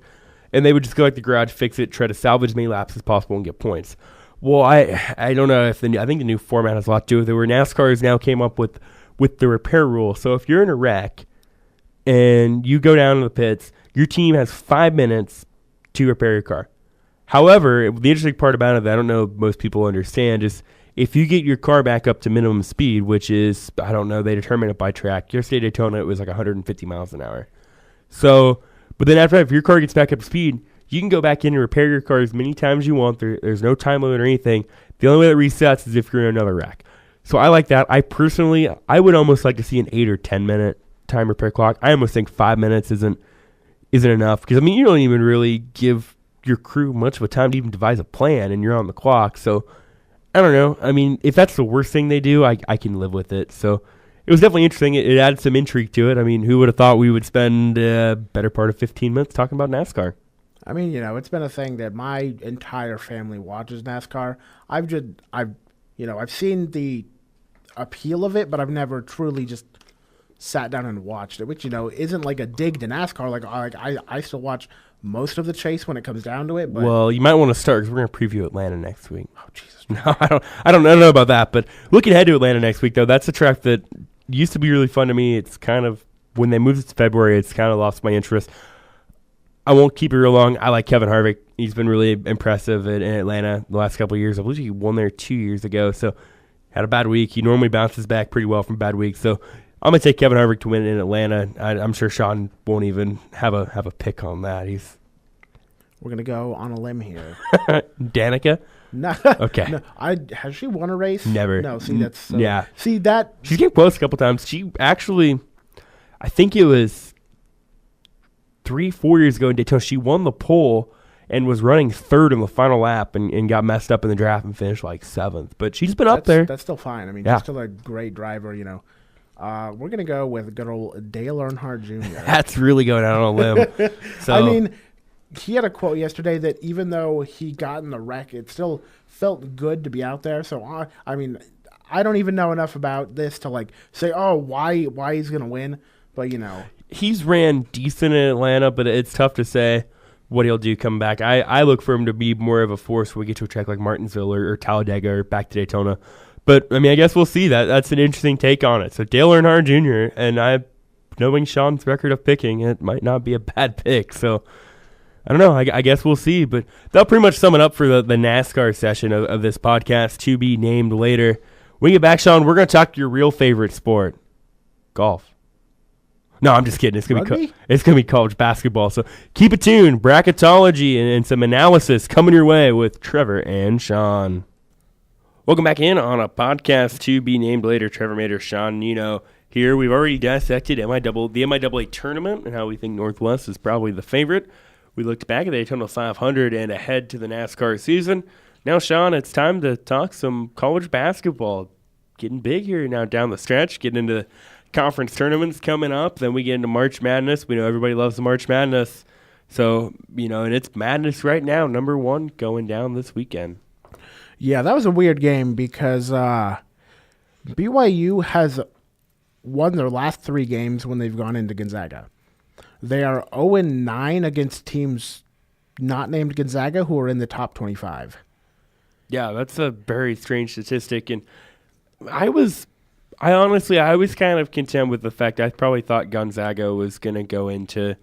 A: and they would just go to the garage, fix it, try to salvage as many laps as possible and get points. Well, I don't know if I think the new format has a lot to do with it, where NASCAR has now came up with the repair rule. So if you're in a wreck and you go down to the pits, your team has 5 minutes to repair your car. However, the interesting part about it that I don't know if most people understand is if you get your car back up to minimum speed, which is, I don't know, they determine it by track. Yesterday at Daytona, it was 150 miles an hour. So, but then after that, if your car gets back up to speed, you can go back in and repair your car as many times as you want. There's no time limit or anything. The only way that resets is if you're in another wreck. So I like that. I would almost like to see an 8 or 10 minute time repair clock. I almost think 5 minutes isn't enough because you don't even really give your crew much of a time to even devise a plan, and you're on the clock. So I don't know. I mean, if that's the worst thing they do, I can live with it. So it was definitely interesting. It added some intrigue to it. I mean, who would have thought we would spend a better part of 15 minutes talking about NASCAR?
B: I mean, it's been a thing that my entire family watches NASCAR. I've seen the appeal of it, but I've never truly just sat down and watched it, which, isn't like a dig to NASCAR. I still watch most of the chase when it comes down to it. But
A: well, you might want to start because we're going to preview Atlanta next week. Oh, Jesus. No, I don't know about that, but looking ahead to Atlanta next week, though, that's a track that used to be really fun to me. It's kind of, when they moved it to February, it's kind of lost my interest. I won't keep it real long. I like Kevin Harvick. He's been really impressive in Atlanta the last couple of years. I believe he won there 2 years ago, so had a bad week. He normally bounces back pretty well from bad weeks, so I'm going to take Kevin Harvick to win in Atlanta. I'm sure Sean won't even have a pick on that.
B: We're going to go on a limb here.
A: Danica?
B: No,
A: Okay.
B: No, has she won a race?
A: Never.
B: No, see, that's so,
A: Yeah.
B: See that
A: She's getting close a couple times. She actually, I think it was 3-4 years ago in Daytona, she won the pole and was running third in the final lap and got messed up in the draft and finished like 7th. But she's been up there.
B: That's still fine. I mean,
A: Yeah.
B: she's still a great driver, you know. We're going to go with good old Dale Earnhardt Jr.
A: That's really going out on a limb. So,
B: I mean, he had a quote yesterday that even though he got in the wreck, it still felt good to be out there. So, I mean, I don't even know enough about this to, like, say, why he's going to win. But, you know.
A: he's ran decent in Atlanta, but it's tough to say what he'll do coming back. I look for him to be more of a force when we get to a track like Martinsville or Talladega or back to Daytona. But, I mean, I guess we'll see. That's an interesting take on it. So Dale Earnhardt Jr., and knowing Sean's record of picking, it might not be a bad pick. So, I don't know. I guess we'll see. But that'll pretty much sum it up for the NASCAR session of this podcast, to be named later. When we get back, Sean, we're going to talk your real favorite sport, golf. No, I'm just kidding. It's gonna be college basketball. So keep it tuned. Bracketology and some analysis coming your way with Trevor and Sean. Welcome back in on a podcast to be named later. Trevor Mater, Sean Nino here. We've already dissected the MIAA tournament and how we think Northwest is probably the favorite. We looked back at the Daytona 500 and ahead to the NASCAR season. Now, Sean, it's time to talk some college basketball. Getting big here now down the stretch. Getting into conference tournaments coming up. Then we get into March Madness. We know everybody loves the March Madness. So, and it's madness right now. Number 1 going down this weekend.
B: Yeah, that was a weird game because BYU has won their last 3 games when they've gone into Gonzaga. They are 0-9 against teams not named Gonzaga who are in the top 25.
A: Yeah, that's a very strange statistic. And I was kind of content with the fact I probably thought Gonzaga was going to go into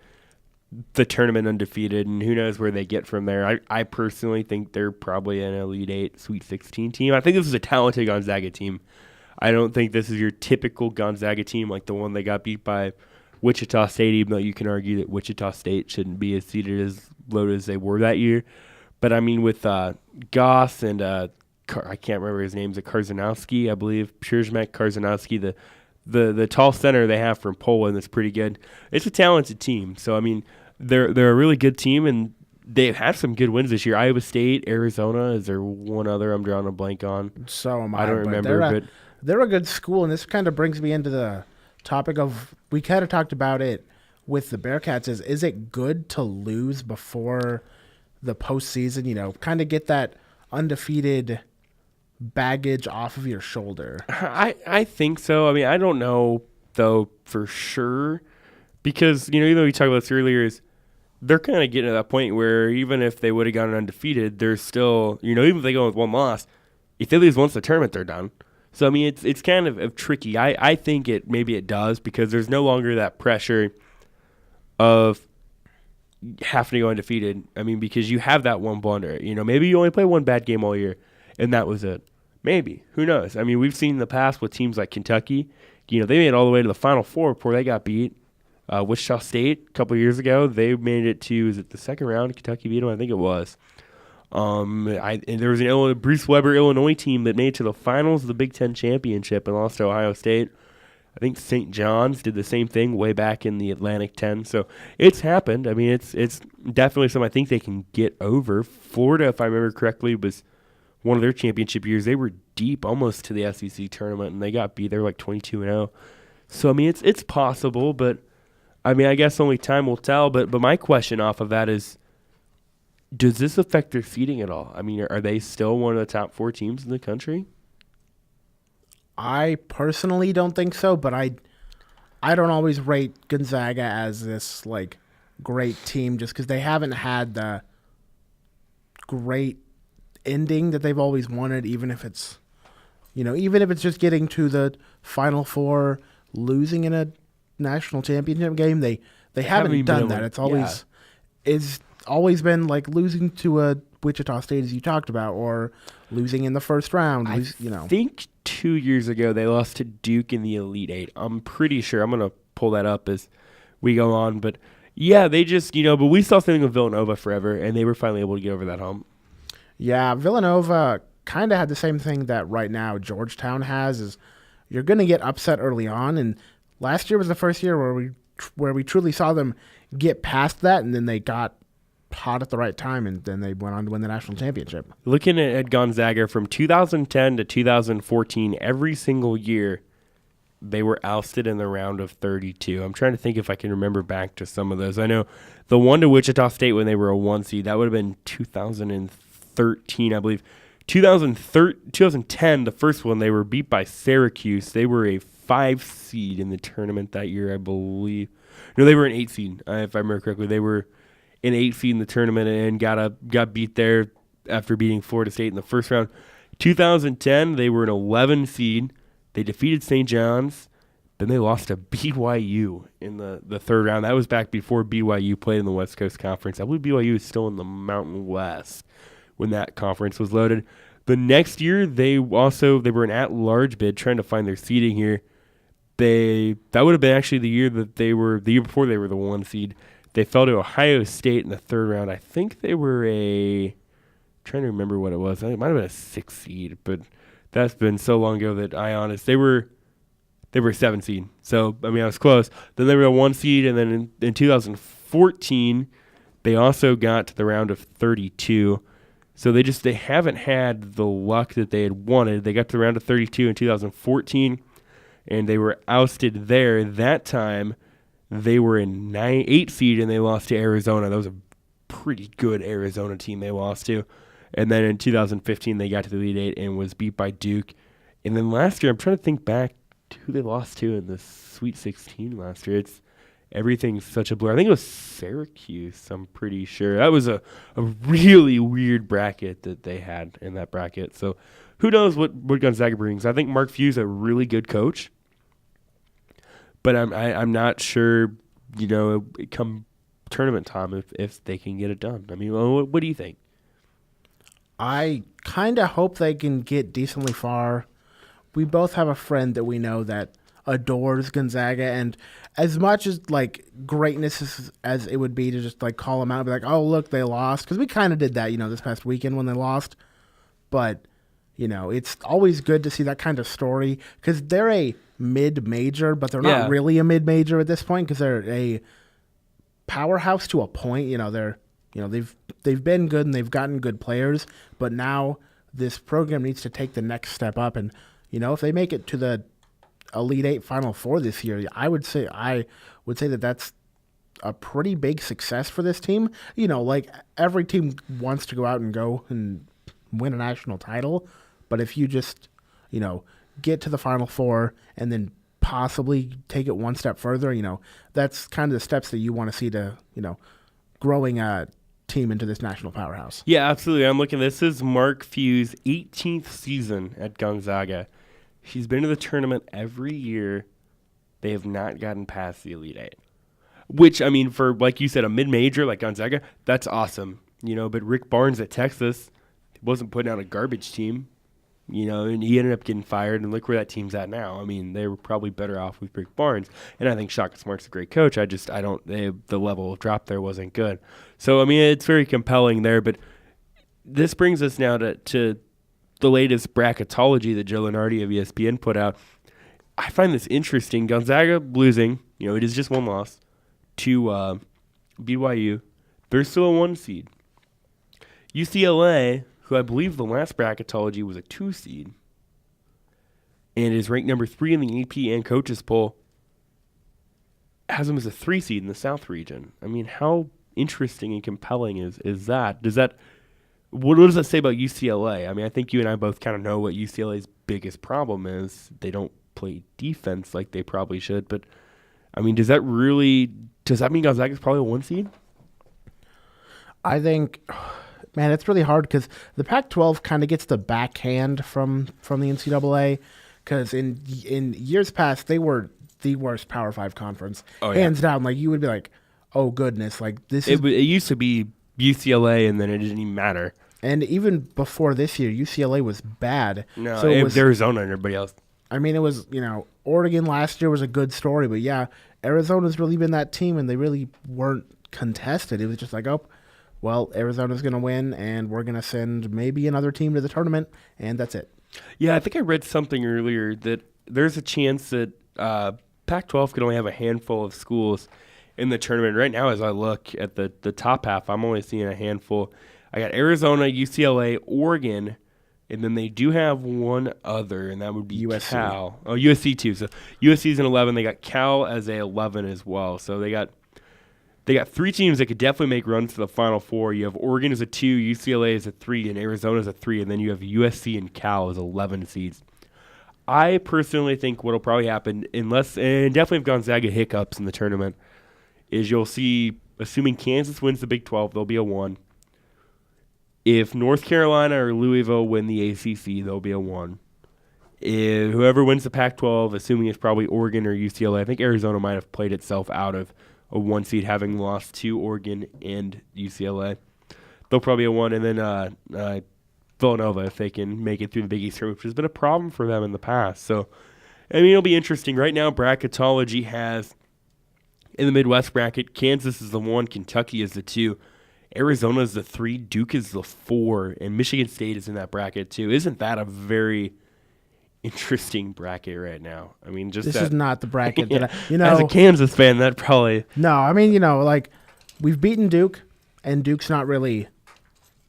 A: the tournament undefeated, and who knows where they get from there. I personally think they're probably an Elite 8, Sweet 16 team. I think this is a talented Gonzaga team. I don't think this is your typical Gonzaga team like the one they got beat by Wichita State, even though you can argue that Wichita State shouldn't be as seeded as low as they were that year. But, I mean, with Goss and I can't remember his name, Karzanowski, I believe, Przyrzymek Karzanowski, the tall center they have from Poland is pretty good. It's a talented team. So, I mean, they're a really good team, and they've had some good wins this year. Iowa State, Arizona, is there one other I'm drawing a blank on?
B: So am I.
A: I don't remember. But
B: they're a good school, and this kind of brings me into the topic of, we kind of talked about it with the Bearcats, is it good to lose before the postseason, kind of get that undefeated baggage off of your shoulder?
A: I think so. I mean, I don't know, though, for sure, because, even though we talked about this earlier, is they're kind of getting to that point where even if they would have gone undefeated, they're still, even if they go with one loss, if they lose once the tournament, they're done. So, I mean, it's kind of tricky. I think maybe it does, because there's no longer that pressure of having to go undefeated. I mean, because you have that one blunder. Maybe you only play one bad game all year, and that was it. Maybe. Who knows? I mean, we've seen in the past with teams like Kentucky, they made it all the way to the Final Four before they got beat. Wichita State, a couple of years ago, they made it to, is it the second round? Kentucky beat them? I think it was. And there was an Bruce Weber, Illinois team that made it to the finals of the Big Ten Championship and lost to Ohio State. I think St. John's did the same thing way back in the Atlantic 10. So it's happened. I mean, it's definitely something I think they can get over. Florida, if I remember correctly, was one of their championship years. They were deep almost to the SEC tournament, and they got beat. They were like 22-0. So, I mean, it's possible, but, I mean, I guess only time will tell. But my question off of that is, does this affect their seeding at all? I mean, are they still one of the top 4 teams in the country?
B: I personally don't think so, but I don't always rate Gonzaga as this, like, great team just because they haven't had the great ending that they've always wanted, even if it's just getting to the Final Four, losing in a national championship game. They haven't done that. It's always been like losing to a Wichita State, as you talked about, or losing in the first round.
A: I think 2 years ago they lost to Duke in the Elite 8. I'm pretty sure. I'm going to pull that up as we go on. But, yeah, they just, but we saw something with Villanova forever, and they were finally able to get over that hump.
B: Yeah, Villanova kind of had the same thing that right now Georgetown has. Is you're going to get upset early on, and last year was the first year where we truly saw them get past that, and then they got hot at the right time, and then they went on to win the national championship.
A: Looking at Gonzaga from 2010 to 2014, every single year they were ousted in the round of 32. I'm trying to think if I can remember back to some of those. I know the one to Wichita State when they were a 1 seed, that would have been 2013, I believe. 2010, the first one, they were beat by Syracuse. They were a 5 seed in the tournament that year, I believe. No, they were an 8 seed, if I remember correctly. They were an 8 seed in the tournament and got beat there after beating Florida State in the first round. 2010, they were an 11 seed. They defeated St. John's. Then they lost to BYU in the third round. That was back before BYU played in the West Coast Conference. I believe BYU is still in the Mountain West when that conference was loaded. The next year, they were an at-large bid trying to find their seeding here. That would have been actually the year before they were the 1 seed. They fell to Ohio State in the third round. I think they were trying to remember what it was. It might have been a 6 seed, but that's been so long ago that they were a 7 seed. So, I was close. Then they were a 1 seed, and then in 2014, they also got to the round of 32. So they haven't had the luck that they had wanted. They got to the round of 32 in 2014, and they were ousted there. That time, they were in 8 seed, and they lost to Arizona. That was a pretty good Arizona team they lost to. And then in 2015, they got to the Elite Eight and was beat by Duke. And then last year, I'm trying to think back to who they lost to in the Sweet 16 last year. Everything's such a blur. I think it was Syracuse, I'm pretty sure. That was a really weird bracket that they had in that bracket. So who knows what Gonzaga brings. I think Mark Few's a really good coach. But I'm not sure, come tournament time if they can get it done. What do you think?
B: I kind of hope they can get decently far. We both have a friend that we know that adores Gonzaga, and as much as greatness as it would be to just call them out and be like, oh look, they lost, because we kind of did that this past weekend when they lost. But it's always good to see that kind of story, because they're a mid-major, but they're not really a mid-major at this point, because they're a powerhouse to a point. They've been good and they've gotten good players, but now this program needs to take the next step up. And if they make it to the Elite Eight Final Four this year, I would say that that's a pretty big success for this team. Every team wants to go out and go and win a national title, but if you just get to the Final Four and then possibly take it one step further, that's kind of the steps that you want to see to growing a team into this national powerhouse.
A: Yeah, absolutely. I'm looking. This is Mark Few's 18th season at Gonzaga. He's been to the tournament every year. They have not gotten past the Elite Eight, which, for, like you said, a mid-major like Gonzaga, that's awesome. But Rick Barnes at Texas wasn't putting out a garbage team, and he ended up getting fired, and look where that team's at now. They were probably better off with Rick Barnes, and I think Shaka Smart's a great coach. The level of drop there wasn't good. So, it's very compelling there, but this brings us now to the latest bracketology that Joe Lenardi of ESPN put out. I find this interesting. Gonzaga losing, it is just one loss, to BYU. They're still a 1 seed. UCLA, who I believe the last bracketology was a 2 seed, and is ranked number 3 in the AP and coaches poll, has them as a 3 seed in the South region. How interesting and compelling is that? What does that say about UCLA? I think you and I both kind of know what UCLA's biggest problem is. They don't play defense like they probably should. But, does that mean Gonzaga's probably a 1 seed?
B: I think, man, it's really hard because the Pac-12 kind of gets the backhand from the NCAA, because in years past, they were the worst Power 5 conference. Oh, yeah. Hands down. You would be like, oh, goodness. This is... It used
A: to be UCLA, and then it didn't even matter.
B: And even before this year, UCLA was bad.
A: No, so it was Arizona and everybody else.
B: It was, Oregon last year was a good story, but yeah, Arizona's really been that team, and they really weren't contested. It was just well, Arizona's going to win, and we're going to send maybe another team to the tournament, and that's it.
A: Yeah, I think I read something earlier that there's a chance that Pac-12 could only have a handful of schools in the tournament. Right now, as I look at the top half, I'm only seeing a handful. I got Arizona, UCLA, Oregon, and then they do have one other, and that would be
B: USC.
A: Cal. Oh, USC too. So USC's an 11. They got Cal as a 11 as well. So they got 3 teams that could definitely make runs to the Final Four. You have Oregon as a 2, UCLA as a 3, and Arizona as a 3, and then you have USC and Cal as 11 seeds. I personally think what will probably happen, and definitely if Gonzaga hiccups in the tournament, is you'll see, assuming Kansas wins the Big 12, there'll be a 1. If North Carolina or Louisville win the ACC, there'll be a 1. If whoever wins the Pac-12, assuming it's probably Oregon or UCLA, I think Arizona might have played itself out of a 1 seed, having lost to Oregon and UCLA. They'll probably be a 1, and then Villanova, if they can make it through the Big East tournament, which has been a problem for them in the past. So, I mean, it'll be interesting. Right now, bracketology has, in the Midwest bracket, Kansas is the 1, Kentucky is the 2, Arizona is the 3, Duke is the 4, and Michigan State is in that bracket too. Isn't that a very interesting bracket right now? I mean, just
B: this is not the bracket that
A: as a Kansas fan, that probably
B: no. I mean, like we've beaten Duke, and Duke's not really.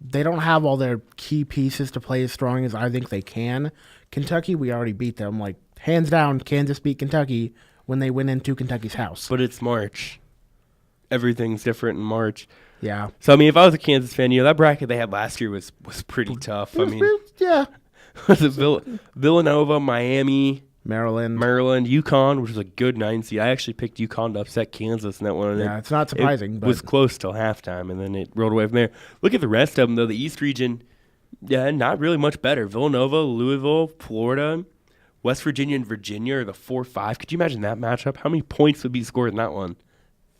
B: They don't have all their key pieces to play as strong as I think they can. Kentucky, we already beat them. Like hands down, Kansas beat Kentucky when they went into Kentucky's house.
A: But it's March. Everything's different in March.
B: Yeah.
A: So, I mean, if I was a Kansas fan, that bracket they had last year was pretty tough. I mean,
B: yeah.
A: Was it Villanova, Miami,
B: Maryland,
A: UConn, which was a good 9 seed. I actually picked UConn to upset Kansas in that one.
B: Yeah, it's not surprising.
A: It was close till halftime, and then it rolled away from there. Look at the rest of them, though. The East region, not really much better. Villanova, Louisville, Florida, West Virginia, and Virginia are the 4-5. Could you imagine that matchup? How many points would be scored in that one?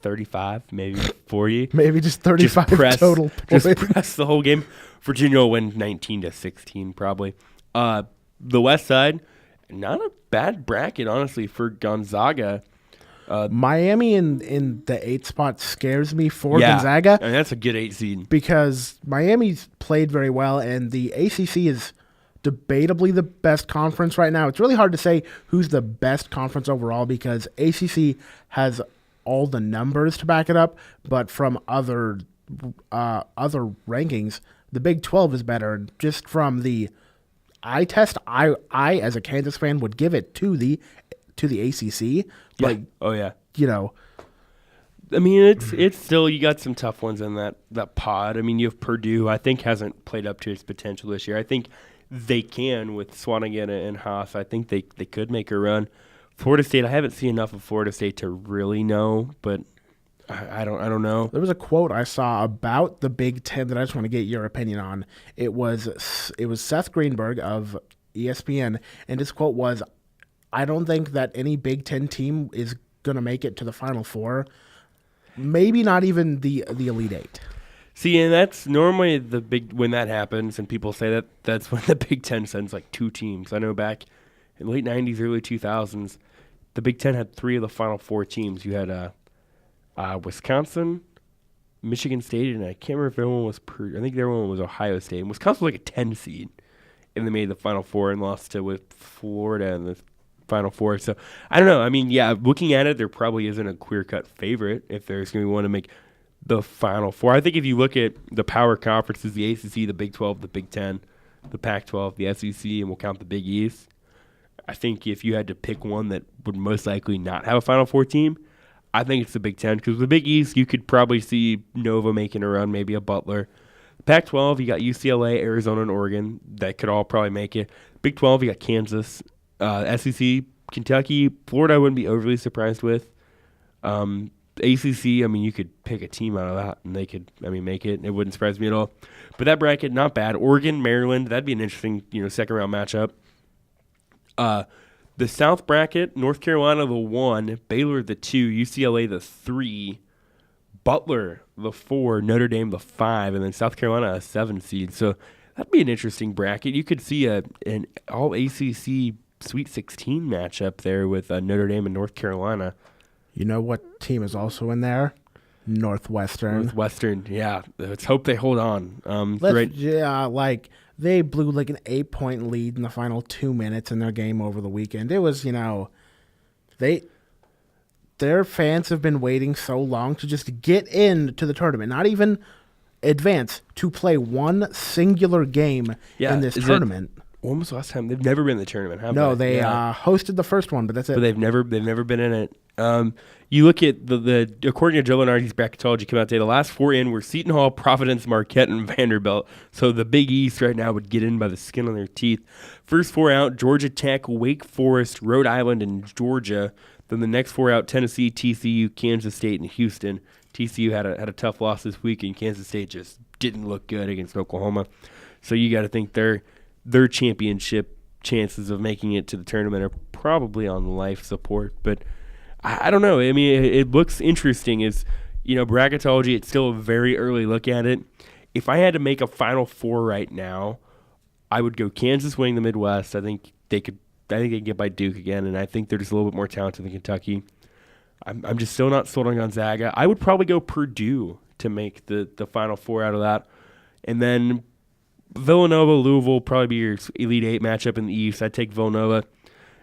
A: 35, maybe 40.
B: Maybe just 35 total points.
A: Just press the whole game. Virginia will win 19-16 probably. The West side, not a bad bracket, honestly, for Gonzaga.
B: Miami in the 8 spot scares me for Gonzaga.
A: And that's a good 8 seed.
B: Because Miami's played very well, and the ACC is debatably the best conference right now. It's really hard to say who's the best conference overall because ACC has all the numbers to back it up, but from other rankings, the Big 12 is better. Just from the eye test, I as a Kansas fan would give it to the ACC.
A: Yeah.
B: Like,
A: oh yeah,
B: I
A: mean, it's still, you got some tough ones in that pod. I mean, you have Purdue. I think hasn't played up to its potential this year. I think they can with Swanigan and Haas. I think they could make a run. Florida State, I haven't seen enough of Florida State to really know, but I don't know.
B: There was a quote I saw about the Big Ten that I just want to get your opinion on. It was Seth Greenberg of ESPN, and his quote was, "I don't think that any Big Ten team is going to make it to the Final Four. Maybe not even the Elite Eight."
A: See, and that's normally when that happens, and people say that's when the Big Ten sends like 2 teams. I know back in the late 90s, early 2000s, the Big Ten had 3 of the Final 4 teams. You had Wisconsin, Michigan State, and I can't remember if everyone was I think everyone was Ohio State. And Wisconsin was like a 10 seed, and they made the Final Four and lost to Florida in the Final Four. So, I don't know. I mean, yeah, looking at it, there probably isn't a clear-cut favorite if there's going to be one to make the Final Four. I think if you look at the power conferences, the ACC, the Big 12, the Big 10, the Pac-12, the SEC, and we'll count the Big East, I think if you had to pick one that would most likely not have a Final Four team, I think it's the Big 10. Because the Big East, you could probably see Nova making a run, maybe a Butler. Pac-12, you got UCLA, Arizona, and Oregon. That could all probably make it. Big 12, you got Kansas. SEC, Kentucky. Florida I wouldn't be overly surprised with. ACC, I mean, you could pick a team out of that, and they could, make it. It wouldn't surprise me at all. But that bracket, not bad. Oregon, Maryland, that'd be an interesting, second-round matchup. The South bracket, North Carolina the 1, Baylor the 2, UCLA the 3, Butler the 4, Notre Dame the 5, and then South Carolina a 7 seed. So that'd be an interesting bracket. You could see an all-ACC Sweet 16 matchup there with Notre Dame and North Carolina.
B: You know what team is also in there? Northwestern.
A: Yeah. Let's hope they hold on.
B: They blew like an 8-point lead in the final 2 minutes in their game over the weekend. It was, their fans have been waiting so long to just get into the tournament, not even advance, to play one singular game in this tournament.
A: When was the last time? They've never been in the tournament, have they?
B: No, they hosted the first one, but that's it.
A: But they've never been in it. You look at the according to Joe Lenardi's bracketology come out today, the last 4 in were Seton Hall, Providence, Marquette, and Vanderbilt. So the Big East right now would get in by the skin on their teeth. First 4 out, Georgia Tech, Wake Forest, Rhode Island, and Georgia. Then the next 4 out, Tennessee, TCU, Kansas State, and Houston. TCU had a tough loss this week, and Kansas State just didn't look good against Oklahoma. So you got to think their championship chances of making it to the tournament are probably on life support. But I don't know. I mean, it looks interesting. As bracketology, it's still a very early look at it. If I had to make a Final Four right now, I would go Kansas winning the Midwest. I think they can get by Duke again, and I think they're just a little bit more talented than Kentucky. I'm just still not sold on Gonzaga. I would probably go Purdue to make the Final Four out of that. And then Villanova, Louisville probably be your Elite Eight matchup in the East. I'd take Villanova.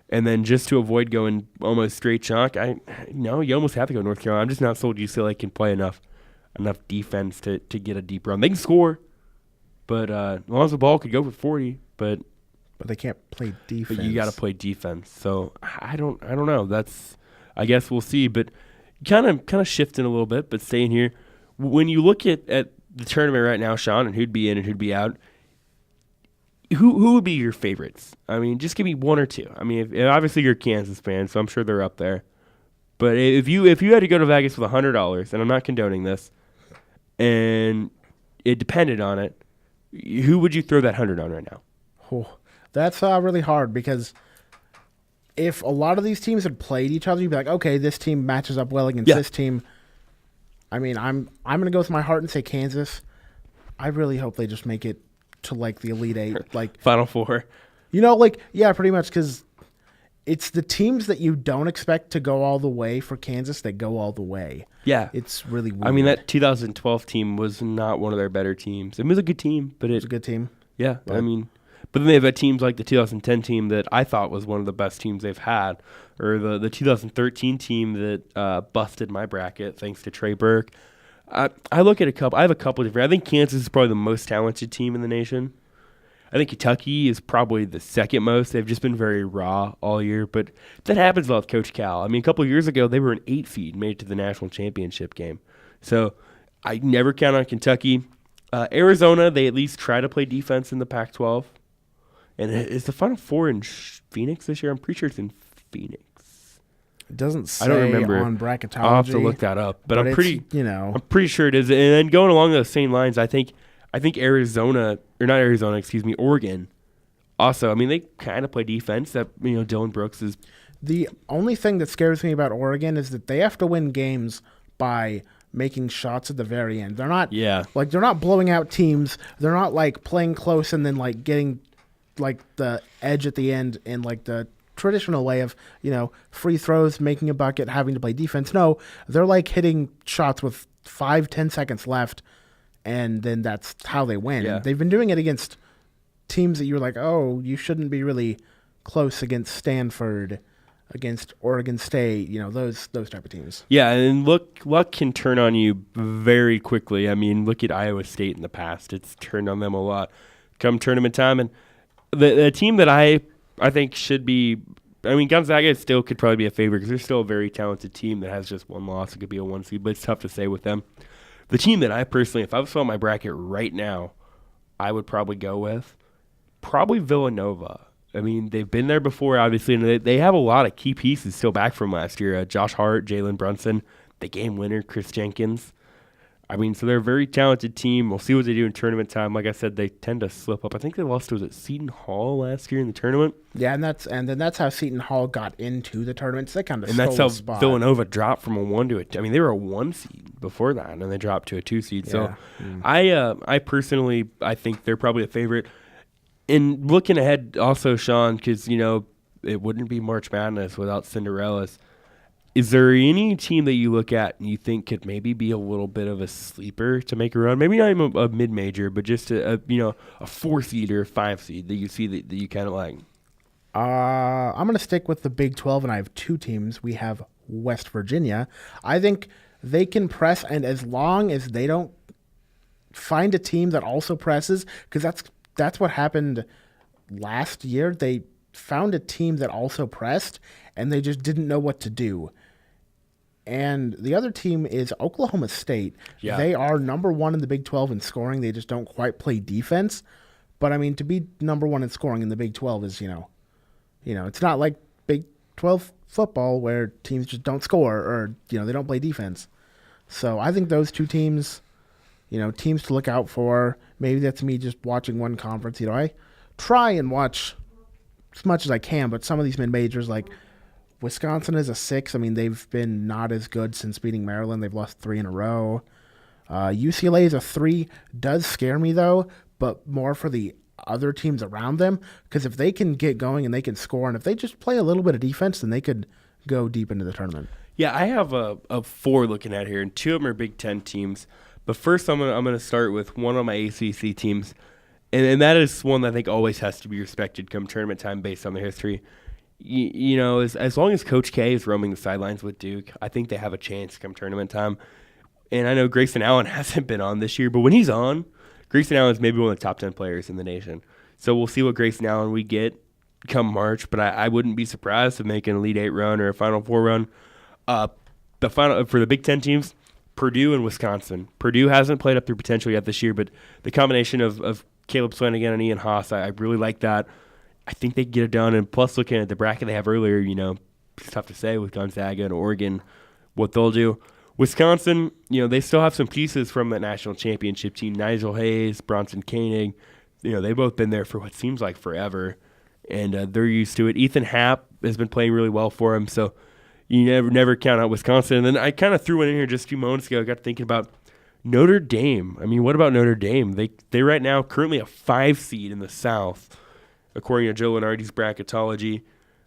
A: And then just to avoid going almost straight chalk, you almost have to go North Carolina. I'm just not sold UCLA can play enough defense to get a deep run. They can score, but as long as the ball could go for 40, but
B: they can't play defense.
A: But you got to play defense. So I don't know. I guess we'll see. But kind of shifting a little bit, but staying here. When you look at the tournament right now, Sean, and who'd be in and who'd be out, who would be your favorites? I mean, just give me one or two. I mean, obviously you're a Kansas fan, so I'm sure they're up there. But if you had to go to Vegas with $100, and I'm not condoning this, and it depended on it, who would you throw that 100 on right now?
B: Oh, that's really hard, because if a lot of these teams had played each other, you'd be like, okay, this team matches up well against this team. I mean, I'm going to go with my heart and say Kansas. I really hope they just make it to like the Elite Eight, like
A: Final Four.
B: Pretty much, because it's the teams that you don't expect to go all the way for Kansas that go all the way. Yeah, it's really weird.
A: I mean, that 2012 team was not one of their better teams. It was a good team, but it was
B: a good team.
A: Yeah, but then they've had teams like the 2010 team that I thought was one of the best teams they've had, or the 2013 team that busted my bracket thanks to Trey Burke. I look at a couple. I have a couple of different. I think Kansas is probably the most talented team in the nation. I think Kentucky is probably the second most. They've just been very raw all year, but that happens a lot with Coach Cal. I mean, a couple of years ago, they were an 8 seed, made it to the national championship game. So I never count on Kentucky. Arizona, they at least try to play defense in the Pac-12. And is the Final Four in Phoenix this year? I'm pretty sure it's in Phoenix.
B: It doesn't say
A: I don't remember.
B: On bracketology.
A: I'll have to look that up, but I'm pretty sure it is. And then going along those same lines, I think Oregon. Also, I mean, they kind of play defense. That Dylan Brooks is.
B: The only thing that scares me about Oregon is that they have to win games by making shots at the very end. They're not they're not blowing out teams. They're not like playing close and then like getting like the edge at the end in like the traditional way of, free throws, making a bucket, having to play defense. No, they're like hitting shots with 5-10 seconds left, and then that's how they win. Yeah. They've been doing it against teams that you're like, oh, you shouldn't be really close against Stanford, against Oregon State, those type of teams.
A: Yeah, and luck can turn on you very quickly. I mean, look at Iowa State in the past. It's turned on them a lot come tournament time. And the team that I think should be – I mean, Gonzaga still could probably be a favorite because they're still a very talented team that has just one loss. It could be a 1 seed, but it's tough to say with them. The team that I personally – if I was filling my bracket right now, I would probably go with probably Villanova. I mean, they've been there before, obviously, and they have a lot of key pieces still back from last year. Josh Hart, Jalen Brunson, the game winner, Chris Jenkins. I mean, so they're a very talented team. We'll see what they do in tournament time. Like I said, they tend to slip up. I think they lost to Seton Hall last year in the tournament.
B: Yeah, and that's how Seton Hall got into the tournament. So they kind of
A: and that's how Villanova dropped from a 1 to a 2. I mean, they were a 1 seed before that, and they dropped to a 2 seed. Yeah. So I personally, I think they're probably a favorite. And looking ahead also, Sean, because, it wouldn't be March Madness without Cinderellas. Is there any team that you look at and you think could maybe be a little bit of a sleeper to make a run? Maybe not even a mid-major, but just a 4 seed or a 5 seed that you see that you kind of like.
B: I'm going to stick with the Big 12, and I have 2 teams. We have West Virginia. I think they can press, and as long as they don't find a team that also presses, because that's what happened last year. They found a team that also pressed, and they just didn't know what to do. And the other team is Oklahoma State.
A: Yeah.
B: They are number 1 in the Big 12 in scoring. They just don't quite play defense. But, I mean, to be number 1 in scoring in the Big 12 is, it's not like Big 12 football where teams just don't score or, they don't play defense. So I think those 2 teams, teams to look out for. Maybe that's me just watching one conference. I try and watch as much as I can, but some of these mid-majors, like Wisconsin is a 6. I mean, they've been not as good since beating Maryland. They've lost 3 in a row. UCLA is a 3. Does scare me, though, but more for the other teams around them, because if they can get going and they can score, and if they just play a little bit of defense, then they could go deep into the tournament.
A: Yeah, I have a 4 looking at here, and 2 of them are Big Ten teams. But first, I'm gonna start with one of my ACC teams, and that is one that I think always has to be respected come tournament time based on their history. As long as Coach K is roaming the sidelines with Duke, I think they have a chance come tournament time. And I know Grayson Allen hasn't been on this year, but when he's on, Grayson Allen is maybe one of the top 10 players in the nation. So we'll see what Grayson Allen we get come March, but I wouldn't be surprised to make an Elite 8 run or a Final 4 run. The final for the Big Ten teams, Purdue and Wisconsin. Purdue hasn't played up their potential yet this year, but the combination of Caleb Swanigan and Ian Haas, I really like that. I think they can get it done. And plus, looking at the bracket they have earlier, it's tough to say with Gonzaga and Oregon what they'll do. Wisconsin, they still have some pieces from that national championship team. Nigel Hayes, Bronson Koenig, they've both been there for what seems like forever, and they're used to it. Ethan Happ has been playing really well for him, so you never count out Wisconsin. And then I kind of threw one in here just a few moments ago. I got thinking about Notre Dame. I mean, what about Notre Dame? They right now currently a 5 seed in the South, according to Joe Lenardi's bracketology.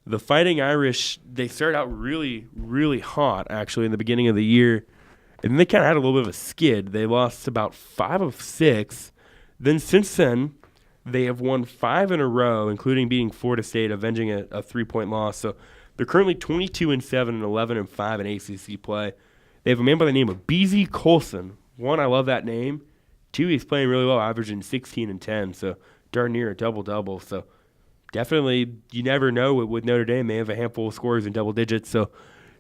A: The Fighting Irish, they started out really, really hot, actually, in the beginning of the year. And then they kind of had a little bit of a skid. They lost about 5 of 6. Then since then, they have won 5 in a row, including beating Florida State, avenging a 3-point loss. So they're currently 22-7 and 11-5 in ACC play. They have a man by the name of Beezy Colson. 1, I love that name. 2, he's playing really well, averaging 16 and 10, so darn near a double-double. So definitely, you never know with Notre Dame. They have a handful of scores in double digits, so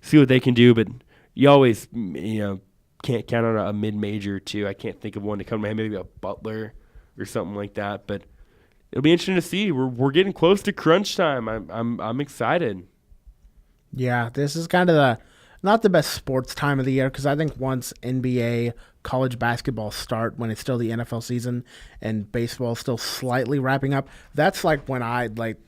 A: see what they can do. But you always, can't count on a mid-major, too. I can't think of one to come to mind, maybe a Butler or something like that. But it'll be interesting to see. We're getting close to crunch time. I'm excited.
B: Yeah, this is kind of not the best sports time of the year, because I think once NBA, college basketball start, when it's still the NFL season and baseball is still slightly wrapping up, that's like when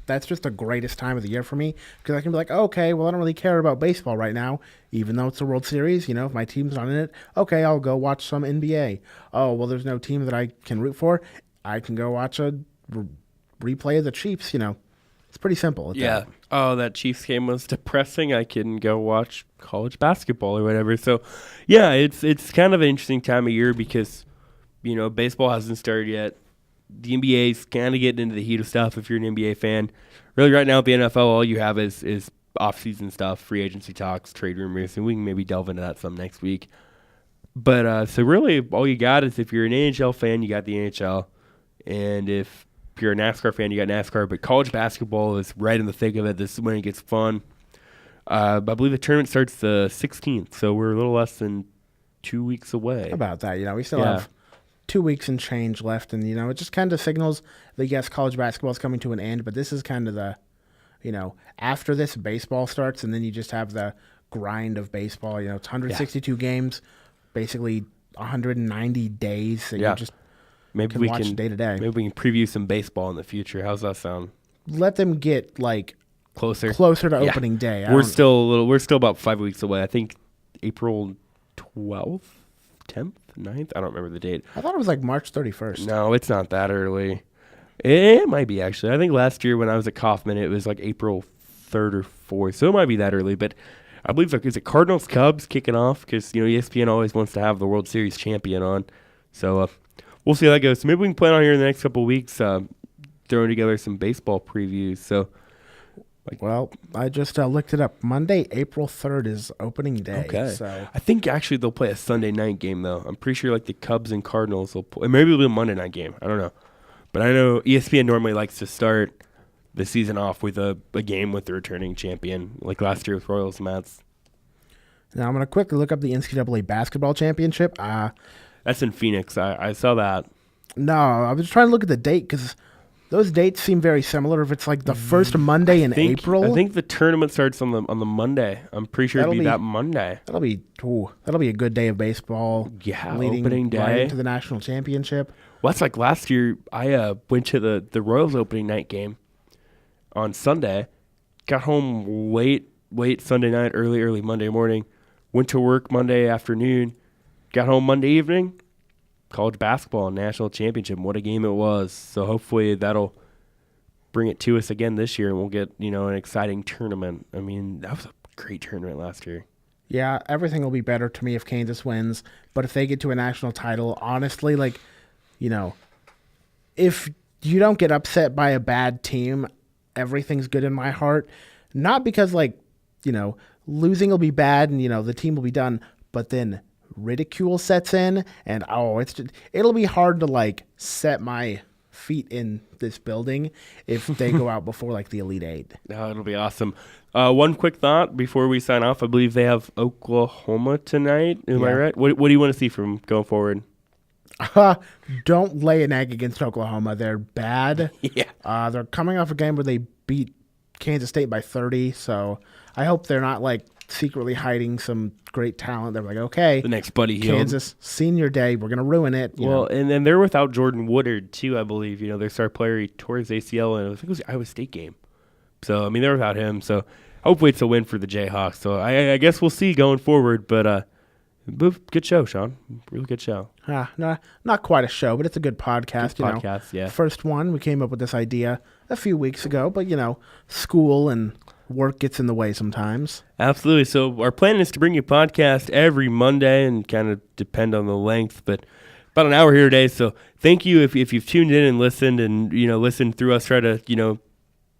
B: that's just the greatest time of the year for me, because I can be like, okay, well, I don't really care about baseball right now, even though it's the World Series. If my team's not in it, okay, I'll go watch some NBA. Oh, well, there's no team that I can root for. I can go watch a replay of the Chiefs. It's pretty simple.
A: Yeah. Oh, that Chiefs game was depressing. I can go watch college basketball or whatever. So, yeah, it's kind of an interesting time of year because, baseball hasn't started yet. The NBA's kind of getting into the heat of stuff if you're an NBA fan. Really, right now at the NFL, all you have is off-season stuff, free agency talks, trade rumors, and we can maybe delve into that some next week. But so really, all you got is if you're an NHL fan, you got the NHL. And if you're a NASCAR fan, you got NASCAR, but college basketball is right in the thick of it. This is when it gets fun. I believe the tournament starts the 16th, so we're a little less than 2 weeks away.
B: How about that? We still have 2 weeks and change left, and it just kind of signals that yes, college basketball is coming to an end, but this is kind of the, after this, baseball starts, and then you just have the grind of baseball. It's 162 games, basically 190 days, so you just
A: maybe we
B: watch
A: can
B: day to day.
A: Maybe we can preview some baseball in the future. How's that sound?
B: Let them get
A: closer
B: to opening day.
A: We're still about 5 weeks away. I think April 12th, 10th, 9th. I don't remember the date.
B: I thought it was March 31st.
A: No, it's not that early. It might be, actually. I think last year when I was at Kaufman, it was April 3rd or 4th. So it might be that early. But I believe, is it Cardinals Cubs kicking off? Because ESPN always wants to have the World Series champion on. So we'll see how that goes. So maybe we can plan on here in the next couple of weeks, throwing together some baseball previews. So.
B: Well, I just looked it up. Monday, April 3rd is opening day.
A: Okay.
B: So
A: I think actually they'll play a Sunday night game, though. I'm pretty sure the Cubs and Cardinals will play. Maybe it'll be a Monday night game. I don't know. But I know ESPN normally likes to start the season off with a game with the returning champion, like last year with Royals Mets.
B: Now I'm going to quickly look up the NCAA basketball championship.
A: That's in Phoenix. I saw that.
B: No, I was trying to look at the date because those dates seem very similar. If it's the first Monday in April,
A: I think the tournament starts on the Monday. I'm pretty sure it'll be that Monday.
B: That'll be a good day of baseball.
A: Yeah,
B: leading
A: opening day
B: right into the national championship.
A: Well, that's like last year. I went to the Royals opening night game on Sunday. Got home late Sunday night, early Monday morning. Went to work Monday afternoon. Got home Monday evening. College basketball national championship. What a game it was. So hopefully that'll bring it to us again this year, and we'll get an exciting tournament. I mean, that was a great tournament last year.
B: Yeah, everything will be better to me if Kansas wins. But if they get to a national title, honestly, if you don't get upset by a bad team, everything's good in my heart. Not because losing will be bad and the team will be done, but then ridicule sets in, and it'll be hard to set my feet in this building if they go out before the Elite Eight.
A: Oh, it'll be awesome. One quick thought before we sign off. I believe they have Oklahoma tonight. Am I right? What do you want to see from going forward?
B: Don't lay an egg against Oklahoma. They're bad.
A: Yeah.
B: They're coming off a game where they beat Kansas State by 30, so I hope they're not secretly hiding some great talent. They're okay,
A: the next Buddy Hield.
B: Kansas senior day, we're gonna ruin it.
A: And then they're without Jordan Woodard too, I believe. Their star player, he tore his ACL in I think it was the Iowa State game. So I mean, they're without him. So hopefully it's a win for the Jayhawks. So I guess we'll see going forward. But good show, Sean. Really good show.
B: Not quite a show, but it's a good podcast.
A: Good podcast, yeah.
B: First one, we came up with this idea a few weeks ago, but school and work gets in the way sometimes.
A: Absolutely. So our plan is to bring you a podcast every Monday and kind of depend on the length, but about an hour here today. So thank you if you've tuned in and listened and, listened through us try to,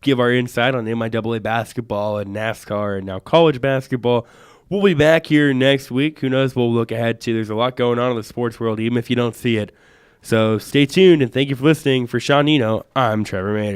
A: give our insight on MIAA basketball and NASCAR and now college basketball. We'll be back here next week. Who knows? We'll look ahead to. There's a lot going on in the sports world, even if you don't see it. So stay tuned and thank you for listening. For Sean Nino, I'm Trevor Mader.